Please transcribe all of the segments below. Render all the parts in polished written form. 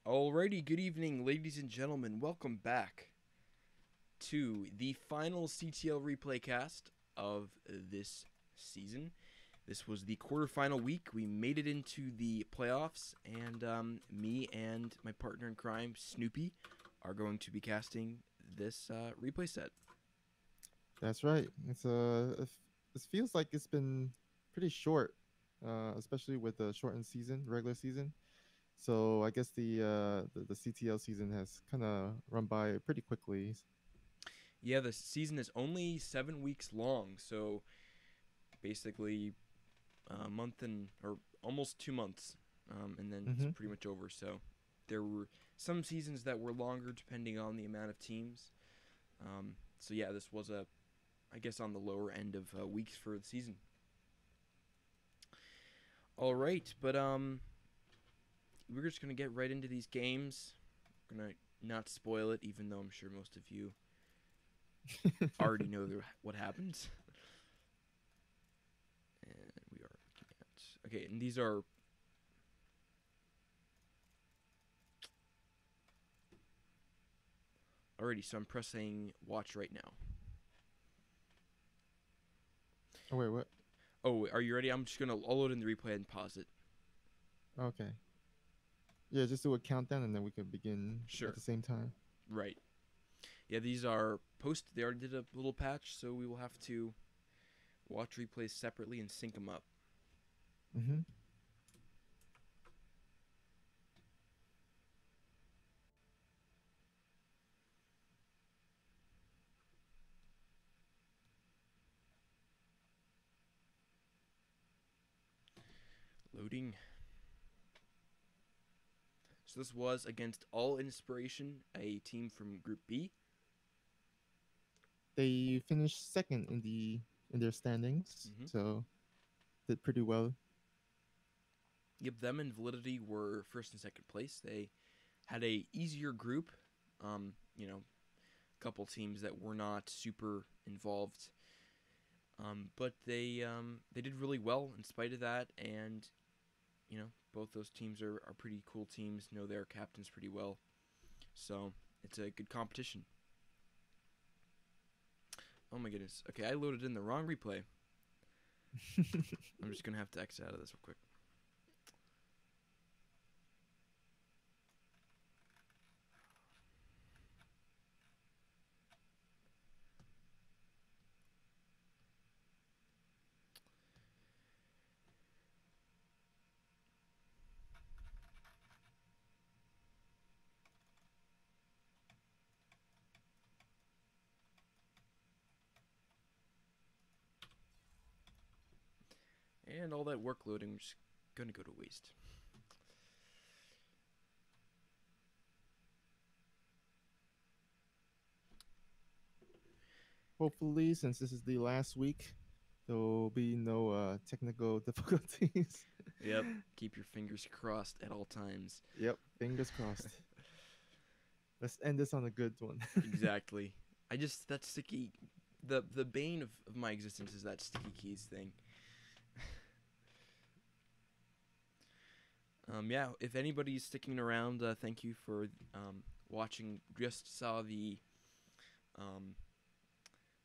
Alrighty, good evening, ladies and gentlemen. Welcome back to the final CTL replay cast of this season. This was the quarterfinal week. We made it into the playoffs, and me and my partner in crime, Snoopy, are going to be casting this replay set. That's right. It feels like it's been pretty short, especially with the shortened season, regular season. So I guess the CTL season has kind of run by pretty quickly. Yeah, the season is only 7 weeks long, so basically a month or almost 2 months, and then it's Mm-hmm. pretty much over. So there were some seasons that were longer depending on the amount of teams. So yeah, this was I guess on the lower end of weeks for the season. All right, but we're just gonna get right into these games. We're gonna not spoil it, even though I'm sure most of you already know what happens. And we are looking at okay, and these are already. So I'm pressing watch right now. Oh wait, what? Oh, are you ready? I'll load in the replay and pause it. Okay. Yeah, just do a countdown and then we can begin Sure. at the same time. Right. Yeah, these are posted. They already did a little patch, so we will have to watch replays separately and sync them up. Mm-hmm. Loading. So this was against All Inspiration, a team from Group B. They finished second in their standings, Mm-hmm. so did pretty well. Yep, them and Validity were first and second place. They had a easier group. A couple teams that were not super involved. But they did really well in spite of that, and both those teams are pretty cool teams. Know their captains pretty well, so it's a good competition. Oh my goodness. Okay, I loaded in the wrong replay. I'm just gonna have to exit out of this real quick. And all that work loading is gonna go to waste. Hopefully, since this is the last week, there will be no technical difficulties. Yep. Keep your fingers crossed at all times. Yep, fingers crossed. Let's end this on a good one. Exactly. That sticky. The bane of my existence is that sticky keys thing. Yeah, if anybody's sticking around, thank you for watching. Just saw the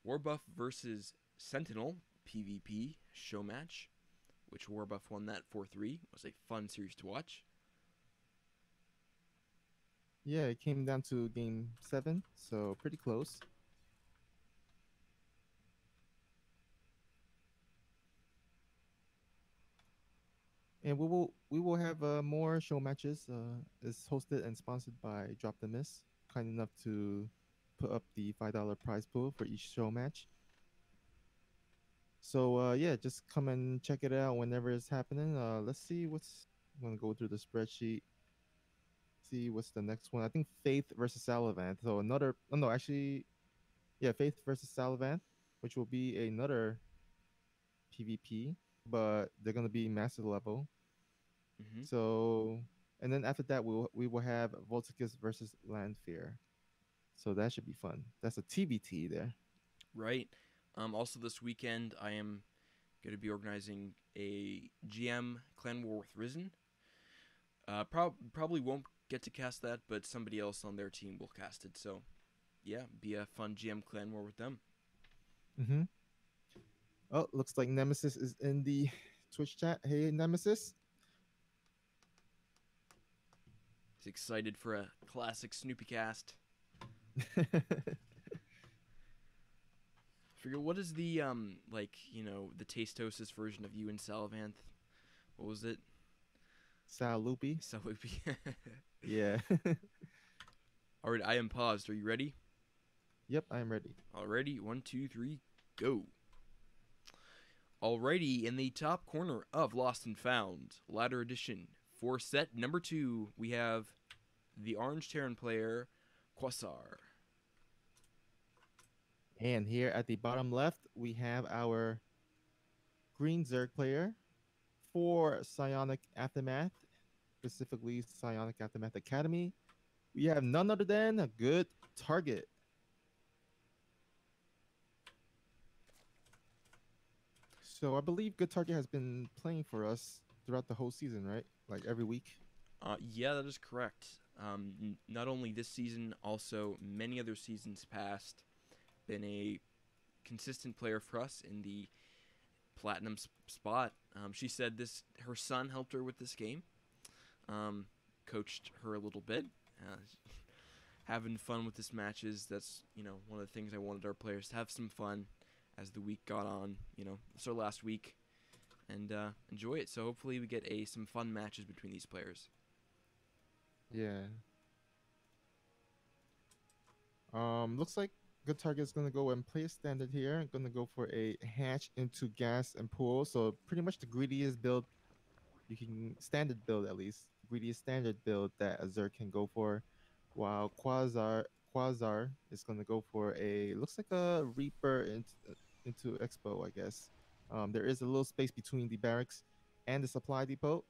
Warbuff versus Sentinel PvP show match, which Warbuff won that 4-3. It was a fun series to watch. Yeah, it came down to game 7, so pretty close. And we will have more show matches. It's hosted and sponsored by Drop the Miss, kind enough to put up the $5 prize pool for each show match. So yeah, just come and check it out whenever it's happening. Let's see what's. I'm gonna go through the spreadsheet. See what's the next one. I think Faith versus Salavant. So another. Oh no, actually, yeah, Faith versus Salavant, which will be another PvP, but they're gonna be master level. Mm-hmm. So, and then after that, we will have Volticus versus Landfear. So that should be fun. That's a TBT there. Right. Also, this weekend, I am going to be organizing a GM clan war with Risen. Probably won't get to cast that, but somebody else on their team will cast it. So yeah, be a fun GM clan war with them. Mm-hmm. Oh, looks like Nemesis is in the Twitch chat. Hey, Nemesis. He's excited for a classic Snoopy cast. Forget what is the like the Tastosis version of you and Salavanth. What was it? Sal Loopy. Salupi. Yeah. All right, I am paused. Are you ready? Yep, I'm ready. Alrighty, 1, 2, 3, go. Alrighty, in the top corner of Lost and Found, Ladder Edition, for set number 2, we have the Orange Terran player, Quasar. And here at the bottom left, we have our Green Zerg player for Psionic Aftermath, specifically Psionic Aftermath Academy. We have none other than a good target. So I believe Good Target has been playing for us throughout the whole season, right? Like every week. Yeah, that is correct. Not only this season, also many other seasons past, been a consistent player for us in the platinum spot. She said her son helped her with this game, coached her a little bit, having fun with this matches. That's one of the things I wanted our players to have some fun as the week got on. It's our last week, and enjoy it. So hopefully we get some fun matches between these players. Yeah. Looks like Good Target is gonna go and play a standard here. Gonna go for a hatch into gas and pool. So pretty much the greediest build you can standard build at least. Greediest standard build that Azure can go for. While Quasar is gonna go for a looks like a Reaper into Expo, I guess. There is a little space between the barracks and the supply depot.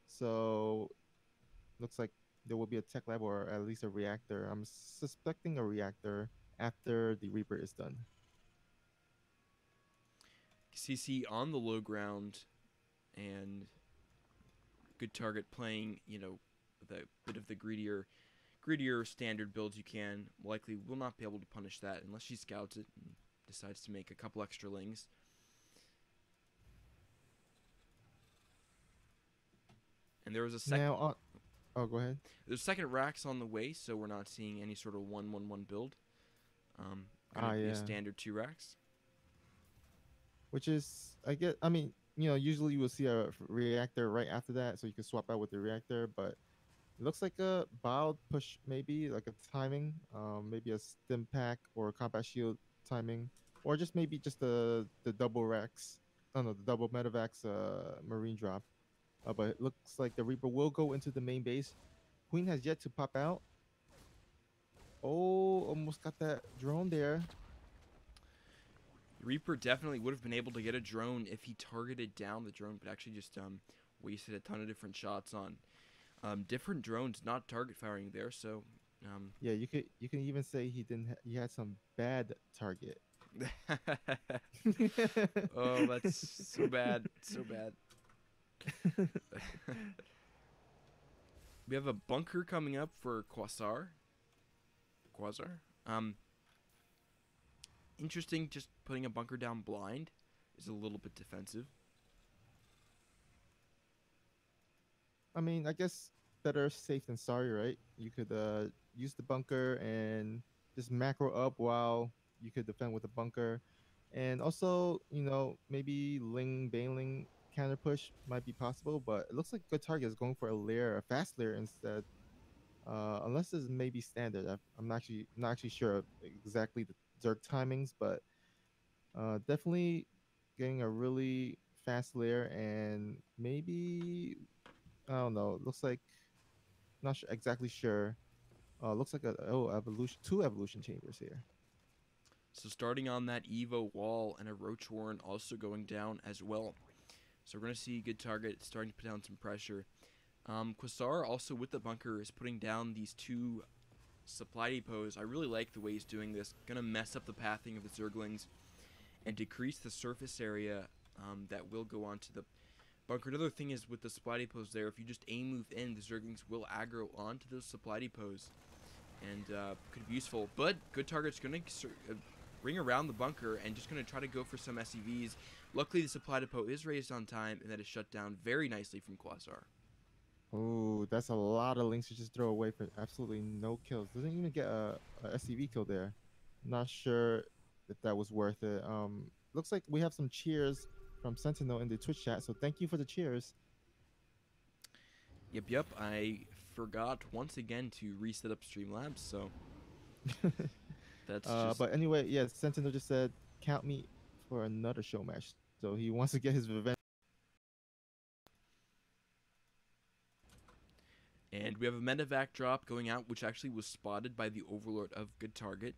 So looks like there will be a tech lab or at least a reactor. I'm suspecting a reactor after the Reaper is done. CC on the low ground, and Good Target playing, the bit of the greedier standard builds you can. Likely will not be able to punish that unless she scouts it and decides to make a couple extra lings. And there was a second. Now, oh, go ahead. There's second racks on the way, so we're not seeing any sort of 1-1-1 build. Gonna be Yeah. a standard 2 racks. Which is, I mean, usually you will see a reactor right after that, so you can swap out with the reactor. But it looks like a bowed push, maybe like a timing, maybe a stim pack or a combat shield timing, or just maybe just the double racks. Oh no, the double medevacs marine drop. But it looks like the Reaper will go into the main base. Queen has yet to pop out. Oh, almost got that drone there. Reaper definitely would have been able to get a drone if he targeted down the drone, but actually just wasted a ton of different shots on different drones, not target firing there. So Yeah, you can even say he didn't. He had some bad target. oh, that's so bad, so bad. We have a bunker coming up for Quasar. Interesting, just putting a bunker down blind is a little bit defensive. I mean, I guess better safe than sorry, right? You could use the bunker and just macro up while you could defend with the bunker. And also, maybe Ling Bailing counter push might be possible, but it looks like Good Target is going for a layer, a fast layer instead. Unless it's maybe standard. I'm not actually sure of exactly the Zerg timings, but definitely getting a really fast layer and maybe I don't know. Looks like not sure, exactly sure. Looks like evolution, two evolution chambers here. So starting on that Evo wall and a Roach Warren also going down as well. So we're going to see Good Target starting to put down some pressure. Quasar also with the bunker is putting down these 2 supply depots. I really like the way he's doing this. Going to mess up the pathing of the Zerglings and decrease the surface area that will go onto the Bunker, another thing is with the supply depots there, if you just aim move in, the Zerglings will aggro onto those supply depots. And could be useful. But good target's going to ring around the bunker and just going to try to go for some SCVs. Luckily, the supply depot is raised on time, and that is shut down very nicely from Quasar. Oh, that's a lot of links to just throw away for absolutely no kills. Doesn't even get a SCV kill there. Not sure if that was worth it. Looks like we have some cheers from Sentinel in the Twitch chat, so thank you for the cheers. Yep. I forgot once again to reset up Streamlabs, so that's just... But anyway, yeah, Sentinel just said, count me for another show match. So he wants to get his revenge. And we have a medevac drop going out, which actually was spotted by the Overlord of Good Target.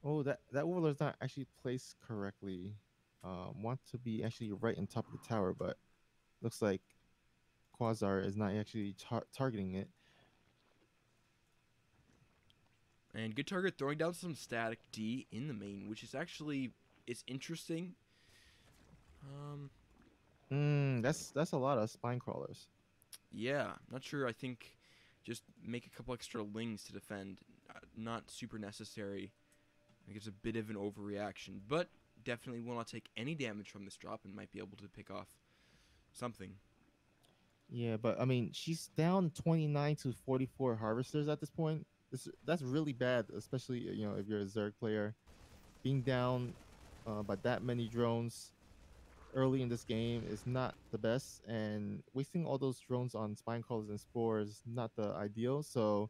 Oh, that Overlord's not actually placed correctly. Want to be actually right on top of the tower, but looks like Quasar is not actually targeting it. And Good Target throwing down some static D in the main, which is actually... it's interesting. That's a lot of spine crawlers. Yeah, not sure. I think just make a couple extra lings to defend. Not super necessary. I think it's a bit of an overreaction, but definitely will not take any damage from this drop and might be able to pick off something. Yeah, but I mean, she's down 29 to 44 harvesters at this point. That's really bad, especially if you're a Zerg player, being down by that many drones early in this game is not the best, and wasting all those drones on spine crawlers and spores not the ideal. So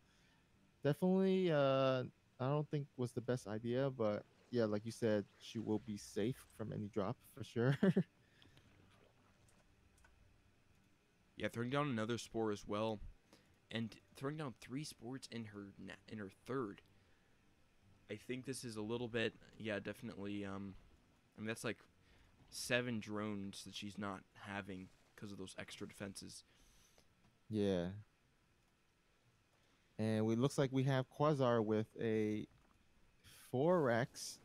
definitely, I don't think was the best idea. But yeah, like you said, she will be safe from any drop for sure. Yeah, throwing down another spore as well, and throwing down 3 spores in her third. I think this is a little bit, yeah, definitely. I mean, that's like 7 drones that she's not having because of those extra defenses. Yeah. And it looks like we have Quasar with a 4 racks.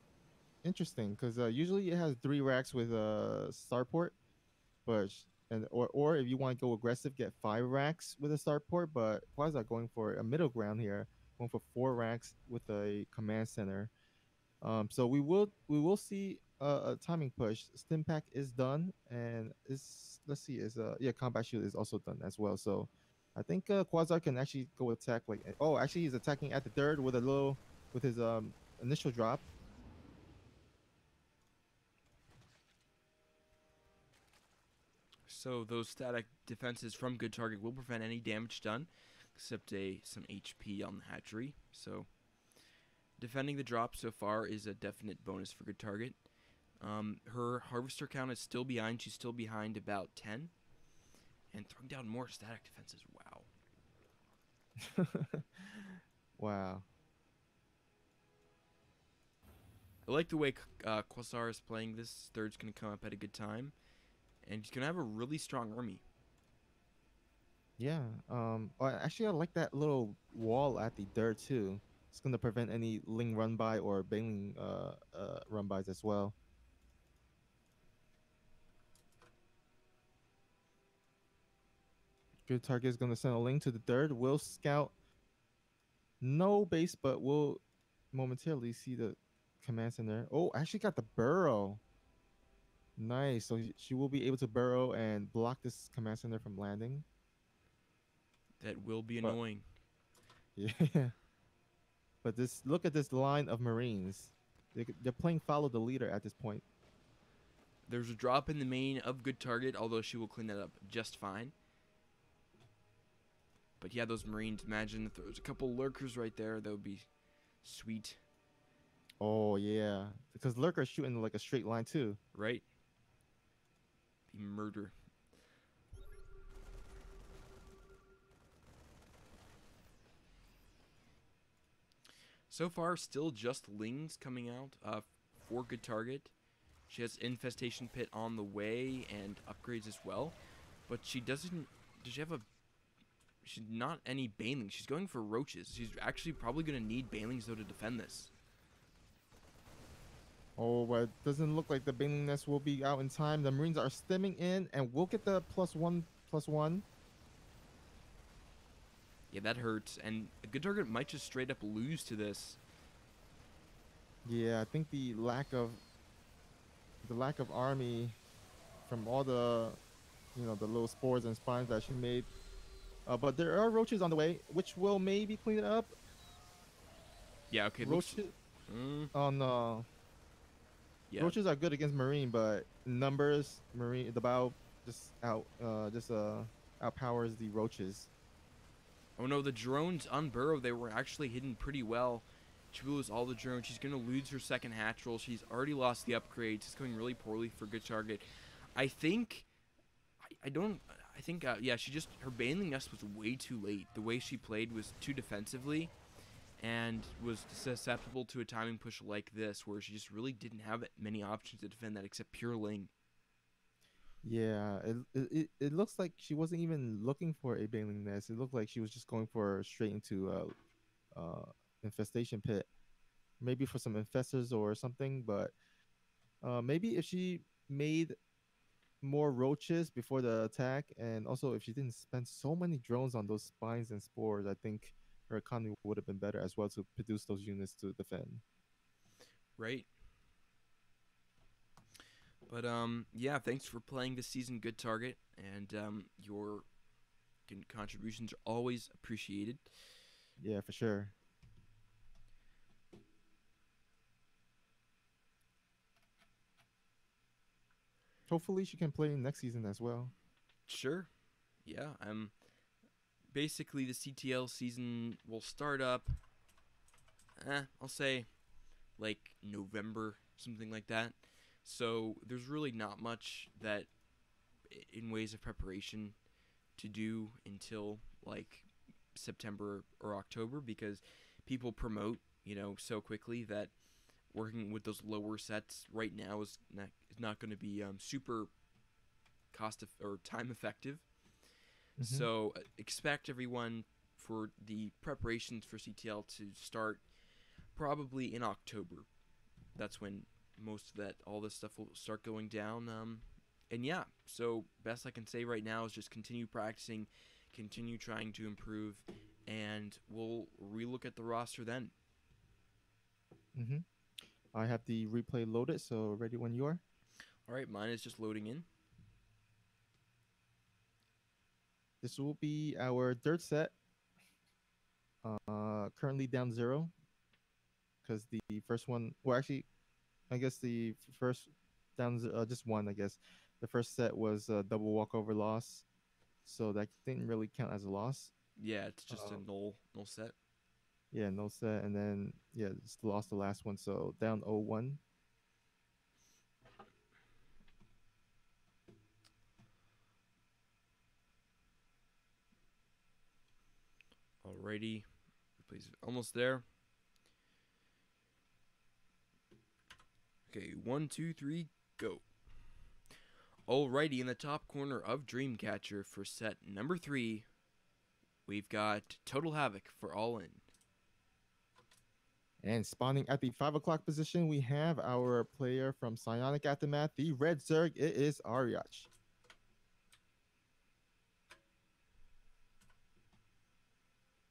Interesting, because usually it has 3 racks with a starport, but or if you want to go aggressive, get 5 racks with a starport. But Quasar going for a middle ground here, going for 4 racks with a command center. So we will see a timing push. Stim pack is done, and let's see, combat shield is also done as well. So I think Quasar can actually go attack actually he's attacking at the third with his initial drop. So those static defenses from Good Target will prevent any damage done, except some HP on the hatchery. So defending the drop so far is a definite bonus for Good Target. Her harvester count is still behind. She's still behind about 10. And throwing down more static defenses. Wow. Wow. I like the way Quasar is playing this. Third's going to come up at a good time. And he's going to have a really strong army. Yeah. Actually, I like that little wall at the dirt too. It's gonna prevent any Ling run by or Bailing run bys as well. Good target is gonna send a Ling to the dirt. Will scout no base, but we'll momentarily see the command center. Oh, actually got the burrow. Nice. So she will be able to burrow and block this command center from landing. That will be annoying. Yeah. But look at this line of Marines. They're playing follow the leader at this point. There's a drop in the main of Good Target, although she will clean that up just fine. But yeah, those Marines, imagine if there was a couple lurkers right there, that would be sweet. Oh, yeah. Because lurkers shooting like a straight line too. Right? Be murder. So far, still just Lings coming out for Good Target. She has Infestation Pit on the way and upgrades as well. But she doesn't... Does she have a... She's not any Banelings. She's going for Roaches. She's actually probably going to need Banelings, though, to defend this. Oh, but it doesn't look like the Bailing Nest will be out in time. The Marines are stemming in, and we'll get the +1/+1. Yeah, that hurts. And a good target might just straight up lose to this. Yeah, I think the lack of army from all the the little spores and spines that she made. But there are roaches on the way, which will maybe clean it up. Yeah, okay, looks. Roaches Mm, on yeah. roaches are good against marine, but numbers marine the bow just outpowers the roaches. Oh no, the drones on Burrow, they were actually hidden pretty well. She will lose all the drones. She's going to lose her second hatch roll. She's already lost the upgrades. It's going really poorly for good target. I think. I don't. I think, yeah, she just. Her Baneling Nest was way too late. The way she played was too defensively and was susceptible to a timing push like this, where she just really didn't have many options to defend that except Pure Ling. Yeah, it looks like she wasn't even looking for a Bailing Nest. It looked like she was just going for straight into infestation pit, maybe for some infestors or something. But maybe if she made more roaches before the attack, and also if she didn't spend so many drones on those spines and spores, I think her economy would have been better as well to produce those units to defend. Right? But yeah, thanks for playing this season, good target, and your contributions are always appreciated. Yeah, for sure. Hopefully, she can play next season as well. Sure. Yeah. Basically the CTL season will start up. I'll say like November, something like that. So there's really not much that in ways of preparation to do until like September or October because people promote, so quickly that working with those lower sets right now is not going to be super or time effective. Hmm. So expect everyone for the preparations for CTL to start probably in October. That's when most of that all this stuff will start going down. And yeah, so best I can say right now is just continue practicing, continue trying to improve, and we'll relook at the roster then. Hmm. I have the replay loaded, so ready when you are. All right, mine is just loading in. This will be our third set. Currently down 0 because the first one, well, actually, I guess the first down just one. I guess the first set was a double walkover loss, so that didn't really count as a loss. Yeah, it's just a Um, null set. yeah, no set, and then yeah, just lost the last one, so down 0-1. Alrighty, please, almost there. Okay, one, two, three, go. Alrighty, in the top corner of Dreamcatcher for set number 3, we've got Total Havoc for Allin. And spawning at the 5 o'clock position, we have our player from Psionic Aftermath, the Red Zerg. It is Ariach.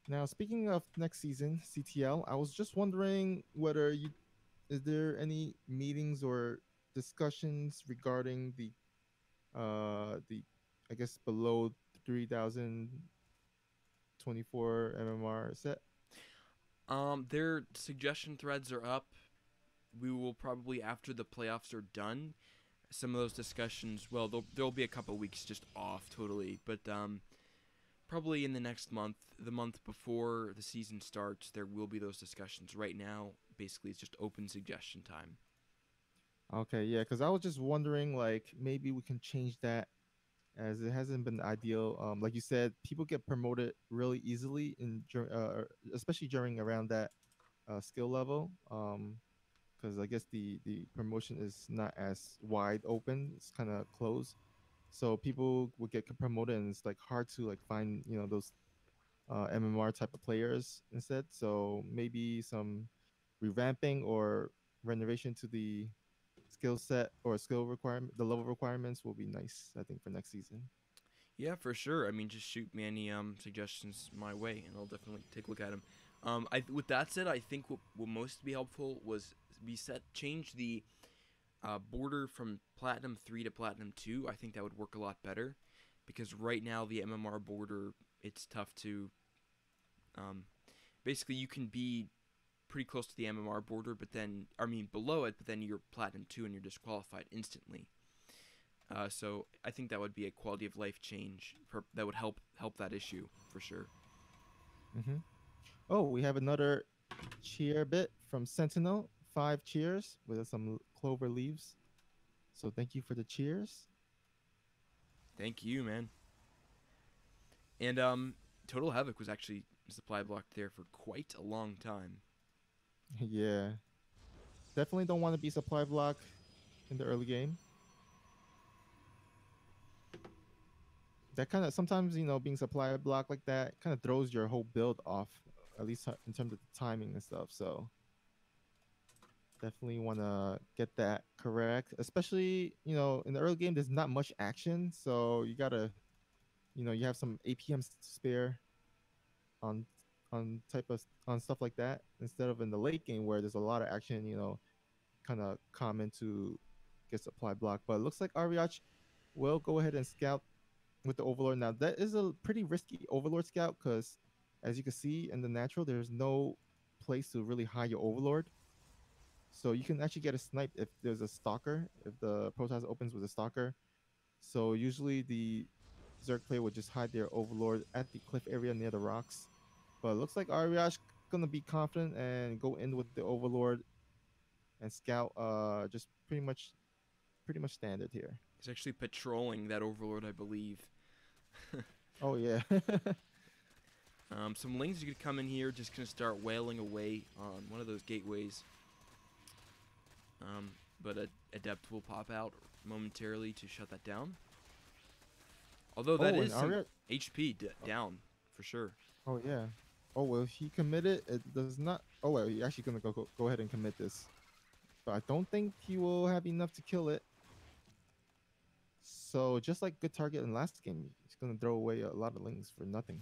Now, speaking of next season, CTL, I was just wondering whether you is there any meetings or discussions regarding the I guess below 3024 MMR set? Their suggestion threads are up. We will probably, after the playoffs are done, some of those discussions, well, there'll be a couple weeks just off totally, but probably in the next month, the month before the season starts, there will be those discussions. Right now, basically, it's just open suggestion time. Okay, yeah, because I was just wondering, like, maybe we can change that as it hasn't been ideal. Like you said, people get promoted really easily especially during around that skill level. Because I guess the promotion is not as wide open; it's kind of closed. So people would get promoted, and it's like hard to like find those MMR type of players instead. So maybe some revamping or renovation to the skill set or skill requirement, the level requirements will be nice. I think for next season. Yeah, for sure. I mean, just shoot me any suggestions my way, and I'll definitely take a look at them. With that said, I think what most be helpful was change the border from Platinum 3 to Platinum 2. I think that would work a lot better, because right now the MMR border, it's tough to um, basically you can be pretty close to the MMR border, but then I mean below it, but then you're Platinum 2 and you're disqualified instantly. So I think that would be a quality of life change that would help that issue for sure. Hmm. Oh, we have another cheer bit from Sentinel. 5 cheers with some clover leaves. So thank you for the cheers. Thank you, man. And Total Havoc was actually supply blocked there for quite a long time. Yeah, definitely don't want to be supply block in the early game. That kind of sometimes being supply block like that kind of throws your whole build off, at least in terms of the timing and stuff. So definitely want to get that correct, especially in the early game. There's not much action, so you gotta you have some APMs to spare on on stuff like that instead of in the late game where there's a lot of action. Kind of common to get supply block. But it looks like Ariach will go ahead and scout with the Overlord. Now that is a pretty risky Overlord scout because, as you can see in the natural, there's no place to really hide your Overlord. So you can actually get a snipe if there's a stalker, if the Protoss opens with a stalker. So usually the Zerg player would just hide their Overlord at the cliff area near the rocks. But it looks like Ariash gonna be confident and go in with the Overlord and scout. Just pretty much standard here. He's actually patrolling that Overlord, I believe. Oh yeah. Some Lings could come in here, just gonna start wailing away on one of those gateways. But a Adept will pop out momentarily to shut that down. Although that Oh, is and some Ariash. HP down for sure. Oh yeah. Oh well, he committed. It does not. Oh well, he's actually gonna go ahead and commit this. But I don't think he will have enough to kill it. So just like good target in last game, he's gonna throw away a lot of lings for nothing.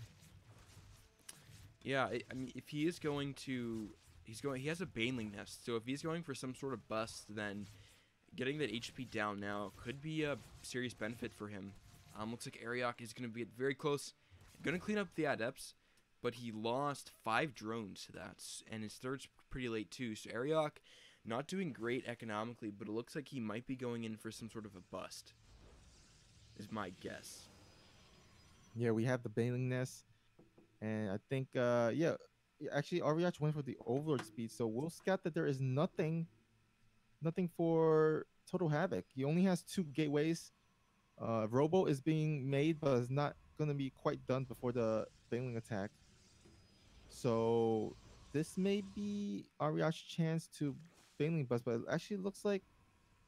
Yeah, I mean, if he is going to, he has a Baneling Nest, so if he's going for some sort of bust, then getting that HP down now could be a serious benefit for him. Looks like Ariok is going to be very close, going to clean up the Adepts, but he lost 5 drones to that, and his third's pretty late too, so Ariok not doing great economically, but it looks like he might be going in for some sort of a bust, is my guess. Yeah, we have the Baneling Nest, and I think yeah, actually Ariach went for the Overlord speed, so we'll scout that there is nothing for Total Havoc. He only has 2 gateways. Robo is being made, but it's not gonna be quite done before the Baneling attack. So this may be Ariach's chance to Baneling bust, but it actually looks like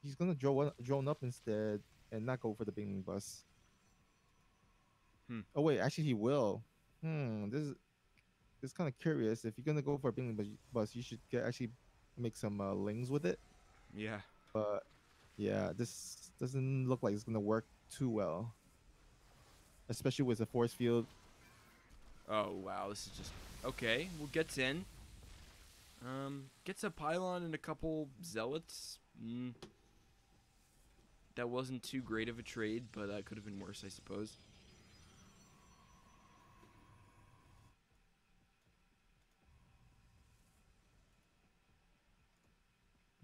he's gonna drone up instead and not go for the Baneling bust. Hmm. Oh wait, actually he will. This is kind of curious. If you're gonna go for a Baneling bust, you should actually make some lings with it. Yeah. But yeah, this doesn't look like it's gonna work too well, especially with the force field. Oh, wow, this is just... Okay, well, gets in. Gets a Pylon and a couple Zealots. That wasn't too great of a trade, but could have been worse, I suppose.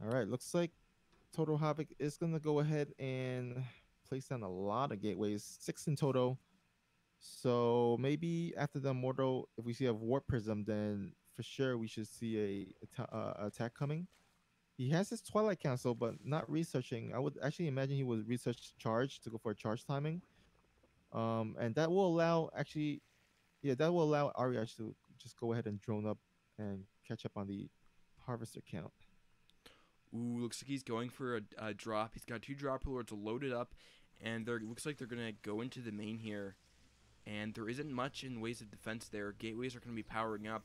All right, looks like Total Havoc is gonna go ahead and place down a lot of gateways, 6 in total. So maybe after the Immortal, if we see a Warp Prism, then for sure we should see attack coming. He has his Twilight Council, but not researching. I would actually imagine he would research charge to go for a charge timing. And that will allow actually, yeah, that will allow Ariach to just go ahead and drone up and catch up on the harvester count. Ooh, looks like he's going for a drop. He's got 2 Dropper Lords loaded up, and looks like they're going to go into the main here. And there isn't much in ways of defense there. Gateways are going to be powering up,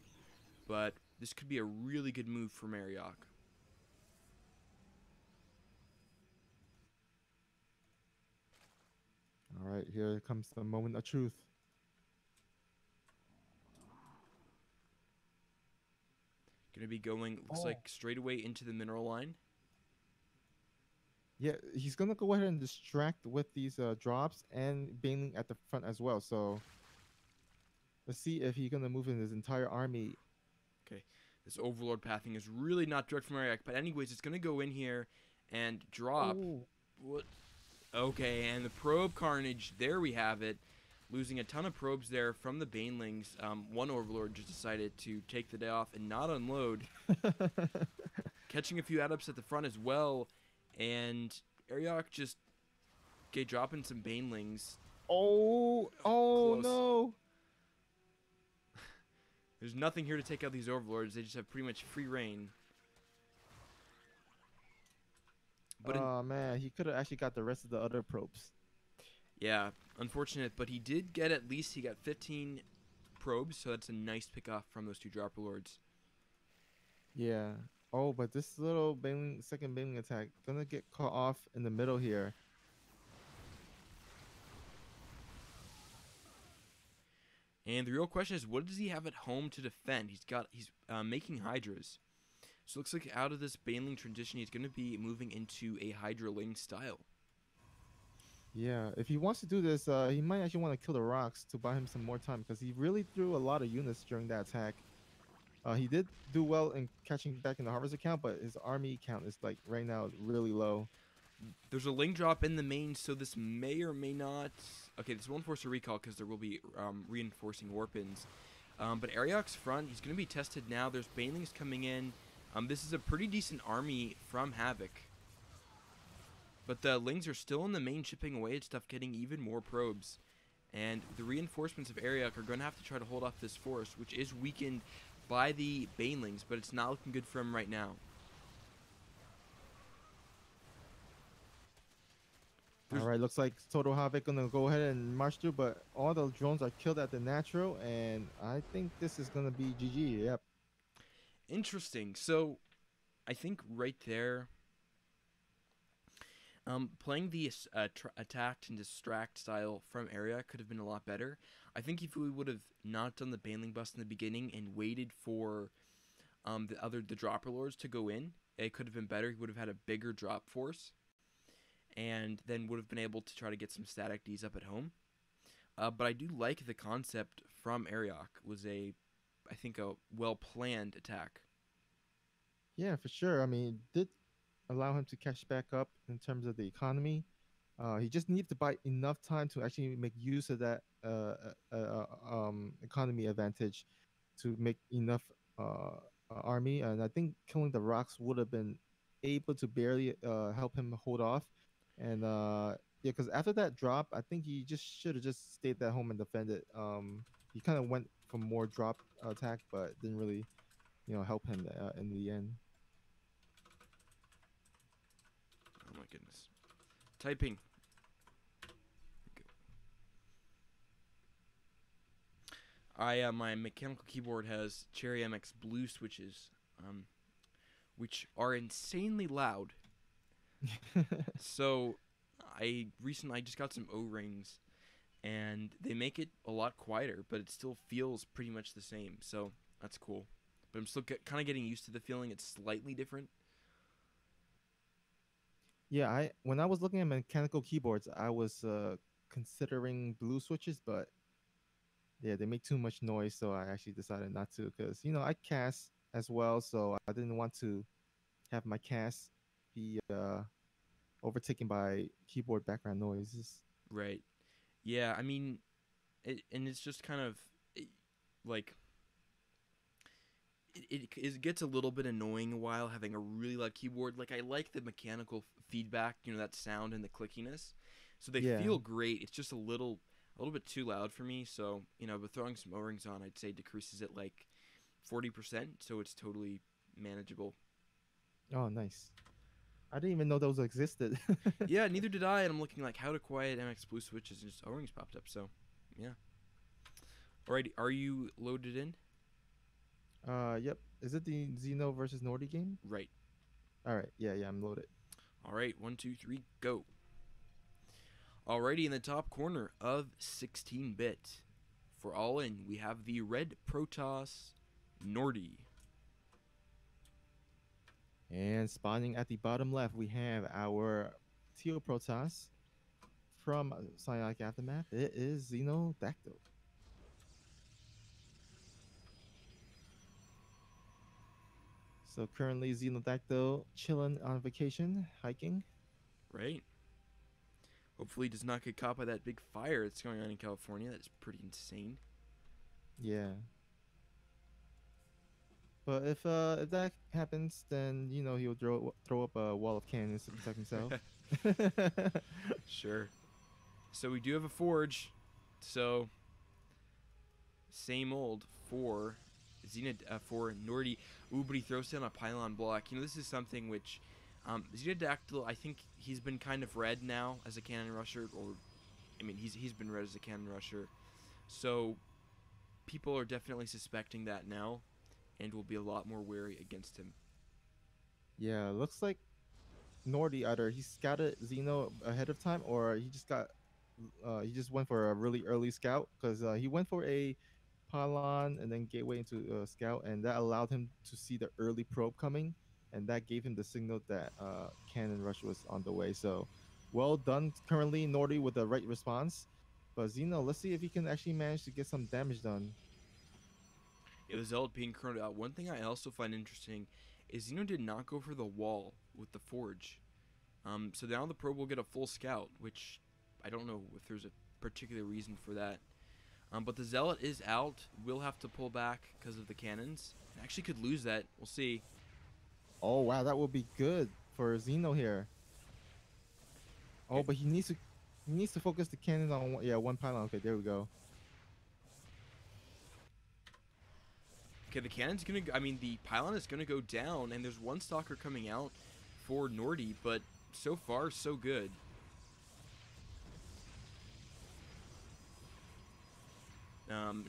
but this could be a really good move for Marriott. All right, here comes the moment of truth. Gonna be going, looks Oh. like, straight away into the mineral line. Yeah, he's gonna go ahead and distract with these drops and Baneling at the front as well. So let's see if he's gonna move in his entire army. Okay, this Overlord pathing is really not direct from Ariak, but anyways, it's gonna go in here and drop. Oh, What? Okay, and the probe carnage. There we have it. Losing a ton of probes there from the Banelings. One Overlord just decided to take the day off and not unload, catching a few add-ups at the front as well, and Ariok just dropping some Banelings. oh Close. no! There's nothing here to take out these Overlords. They just have pretty much free reign. But Oh man, he could have actually got the rest of the other probes. yeah, unfortunate. But he did get at least 15 probes, so that's a nice pick off from those two Dropper Lords. Yeah. Oh, but this little Baneling, second Baneling attack gonna get caught off in the middle here. And the real question is, what does he have at home to defend? He's making Hydras. So it looks like out of this Baneling transition, he's going to be moving into a Hydra Ling style. Yeah, if he wants to do this, he might actually want to kill the rocks to buy him some more time because he really threw a lot of units during that attack. He did do well in catching back in the harvest account, but his army count is like right now really low. There's a Ling drop in the main, so this may or may not. Okay, this won't force a recall because there will be reinforcing Warpins. But Ariok's front, he's going to be tested now. There's Banelings coming in. This is a pretty decent army from Havoc. But the Lings are still in the main, chipping away at stuff, getting even more probes. And the reinforcements of Ariok are going to have to try to hold off this force, which is weakened by the Banelings, but it's not looking good for him right now. All right, looks like Total Havoc gonna go ahead and march through, but all the drones are killed at the natural, and I think this is gonna be GG. Yep. Interesting. So, I think right there, playing the attack and distract style from Area could have been a lot better. I think if we would have not done the Baneling bust in the beginning and waited for the Dropper Lords to go in, it could have been better. He would have had a bigger drop force, and then would have been able to try to get some static Ds up at home. But I do like the concept from Ariok. Was I think, a well-planned attack. Yeah, for sure. I mean, it did allow him to catch back up in terms of the economy. He just needed to buy enough time to actually make use of that economy advantage to make enough army. And I think killing the rocks would have been able to barely help him hold off. And yeah, because after that drop, I think he just should have just stayed at home and defended. He kind of went for more drop attack, but didn't really, help him in the end. Oh my goodness. Typing. My mechanical keyboard has Cherry MX Blue switches, which are insanely loud. So I just got some O-rings, and they make it a lot quieter, but it still feels pretty much the same. So that's cool. But I'm still kind of getting used to the feeling. It's slightly different. Yeah, I when I was looking at mechanical keyboards, I was considering blue switches, but yeah, they make too much noise, so I actually decided not to because I cast as well, so I didn't want to have my cast be overtaken by keyboard background noises. Right. Yeah, I mean, and it's just kind of like it gets a little bit annoying a while having a really loud keyboard. Like, I like the mechanical feedback, that sound and the clickiness, so they Yeah. feel great. It's just a little bit too loud for me. So but throwing some O-rings on, I'd say decreases it like 40%, so it's totally manageable. Oh, nice. I didn't even know those existed. Yeah, neither did I. And I'm looking like how to quiet MX Blue switches, and just O-rings popped up. So yeah. Alrighty, are you loaded in? Yep. Is it the Xeno versus Nordy game? Right. All right. Yeah, I'm loaded. All right, 1, 2, 3, go. Alrighty, in the top corner of 16-bit, for Allin, we have the red Protoss Nordy. And spawning at the bottom left, we have our Teal Protoss from Psionic Aftermath. It is Xenodactyl. So currently Xenodactyl chilling on vacation, hiking. Right? Hopefully, he does not get caught by that big fire that's going on in California. That's pretty insane. Yeah. But if that happens, then he'll throw up a wall of cannons to protect himself. Sure. So we do have a forge. So same old for for Nordy. Ooh, but he throws down a pylon block. This is something which Xenodactyl, I think he's been kind of read now as a cannon rusher, or I mean he's been read as a cannon rusher. So people are definitely suspecting that now, and will be a lot more wary against him. Yeah, looks like Nordy either he scouted Xeno ahead of time or he just went for a really early scout because he went for a pylon and then gateway into scout, and that allowed him to see the early probe coming, and that gave him the signal that cannon rush was on the way. So well done currently Nordy with the right response. But Xeno, let's see if he can actually manage to get some damage done. Yeah, the Zealot being currently out. One thing I also find interesting is did not go for the wall with the forge. So now the probe will get a full scout, which I don't know if there's a particular reason for that. But the Zealot is out. Will have to pull back because of the cannons. Actually could lose that. We'll see. Oh wow, that would be good for Xeno here. Oh, but he needs to focus the cannons on one pylon. Okay, there we go. Okay, the cannon's gonna. I mean, the pylon is gonna go down, and there's one stalker coming out for Nordy, but so far so good.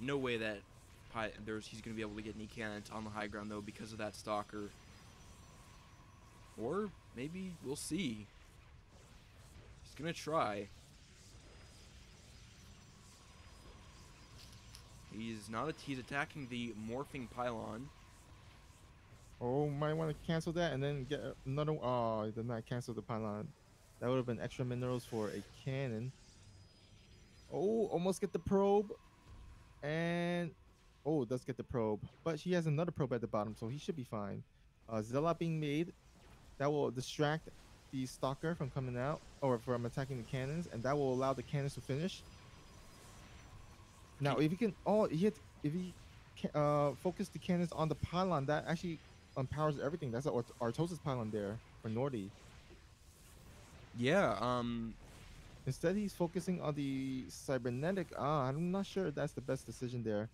No way that he's gonna be able to get any cannons on the high ground though because of that stalker. Or maybe we'll see. He's gonna try. He's not. He's attacking the morphing pylon. Oh, might want to cancel that and then get another. Oh, he did not cancel the pylon. That would have been extra minerals for a cannon. Oh, almost get the probe. And oh, does get the probe. But she has another probe at the bottom, so he should be fine. Zella being made. That will distract the stalker from coming out or from attacking the cannons, and that will allow the cannons to finish. Now, if he can, if he focus the cannons on the pylon, that actually empowers everything. That's Artosis pylon there for Nordy. Yeah. Instead, he's focusing on the cybernetic. I'm not sure if that's the best decision there.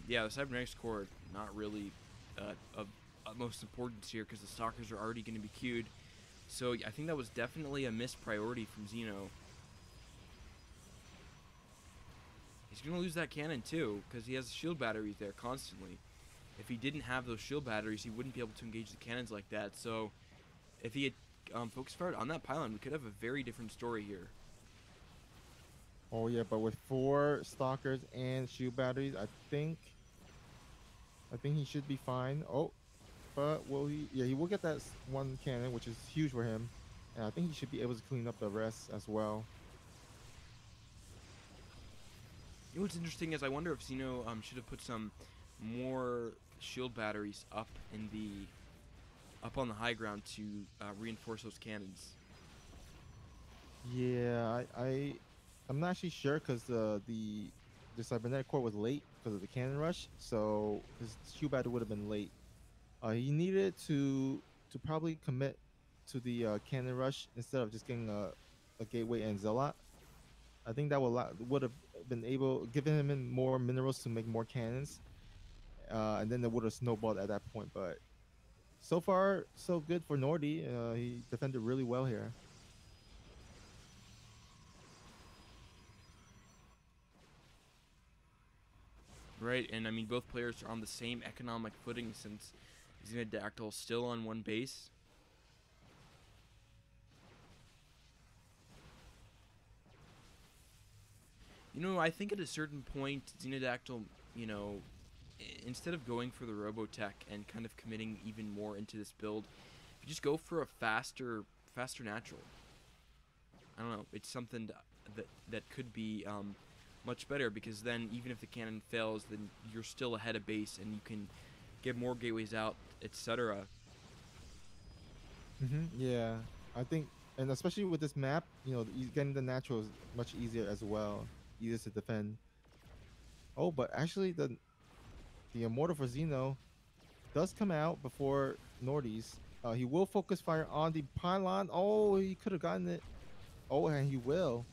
Yeah, the cybernetics core not really of utmost importance here because the stalkers are already going to be queued. So I think that was definitely a missed priority from Xeno. He's going to lose that cannon too because he has shield batteries there constantly. If he didn't have those shield batteries, he wouldn't be able to engage the cannons like that. So if he had focused fired on that pylon, we could have a very different story here. Oh yeah, but with 4 stalkers and shield batteries, I think he should be fine. Oh, but will he? Yeah, he will get that one cannon, which is huge for him, and I think he should be able to clean up the rest as well. You know what's interesting is I wonder if Xeno should have put some more shield batteries up on the high ground to reinforce those cannons. Yeah, I'm not actually sure because the cybernetic core was late because of the cannon rush, so his shield battery would have been late. He needed to probably commit to the cannon rush instead of just getting a gateway and zealot. I think that would have been able given him more minerals to make more cannons, and then it would have snowballed at that point. But so far, so good for Nordy. He defended really well here. Right, and I mean both players are on the same economic footing since Xenodactyl still on one base. I think at a certain point, Xenodactyl, you know, instead of going for the Robotech and kind of committing even more into this build, if you just go for a faster natural. I don't know. It's something that could be much better, because then even if the cannon fails, then you're still ahead of base and you can get more gateways out, etc. Yeah, I think, and especially with this map, getting the natural is much easier as well, easier to defend. Oh, but actually, the Immortal for Xeno does come out before Nordy's. He will focus fire on the pylon. Oh, he could have gotten it. Oh, and he will.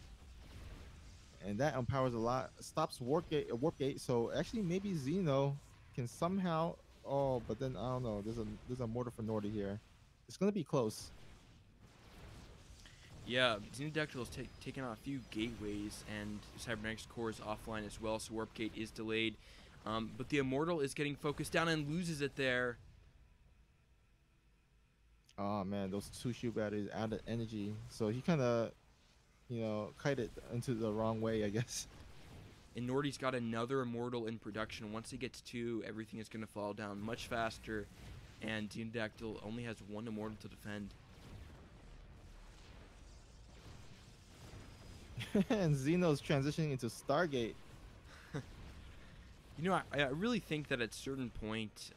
And that empowers a lot. Stops warp gate. So actually, maybe Xeno can somehow. Oh, but then I don't know. There's a mortar for Nordy here. It's gonna be close. Yeah, Xenodactyl has taken out a few gateways, and Cybernetics core is offline as well, so Warp Gate is delayed. But the Immortal is getting focused down and loses it there. Oh man, those two shoe batteries added energy. So he kind of, kited into the wrong way, I guess. And Nordy's got another Immortal in production. Once he gets two, everything is going to fall down much faster, and Xenodactyl only has one Immortal to defend. And Xeno's transitioning into Stargate. I really think that at a certain point,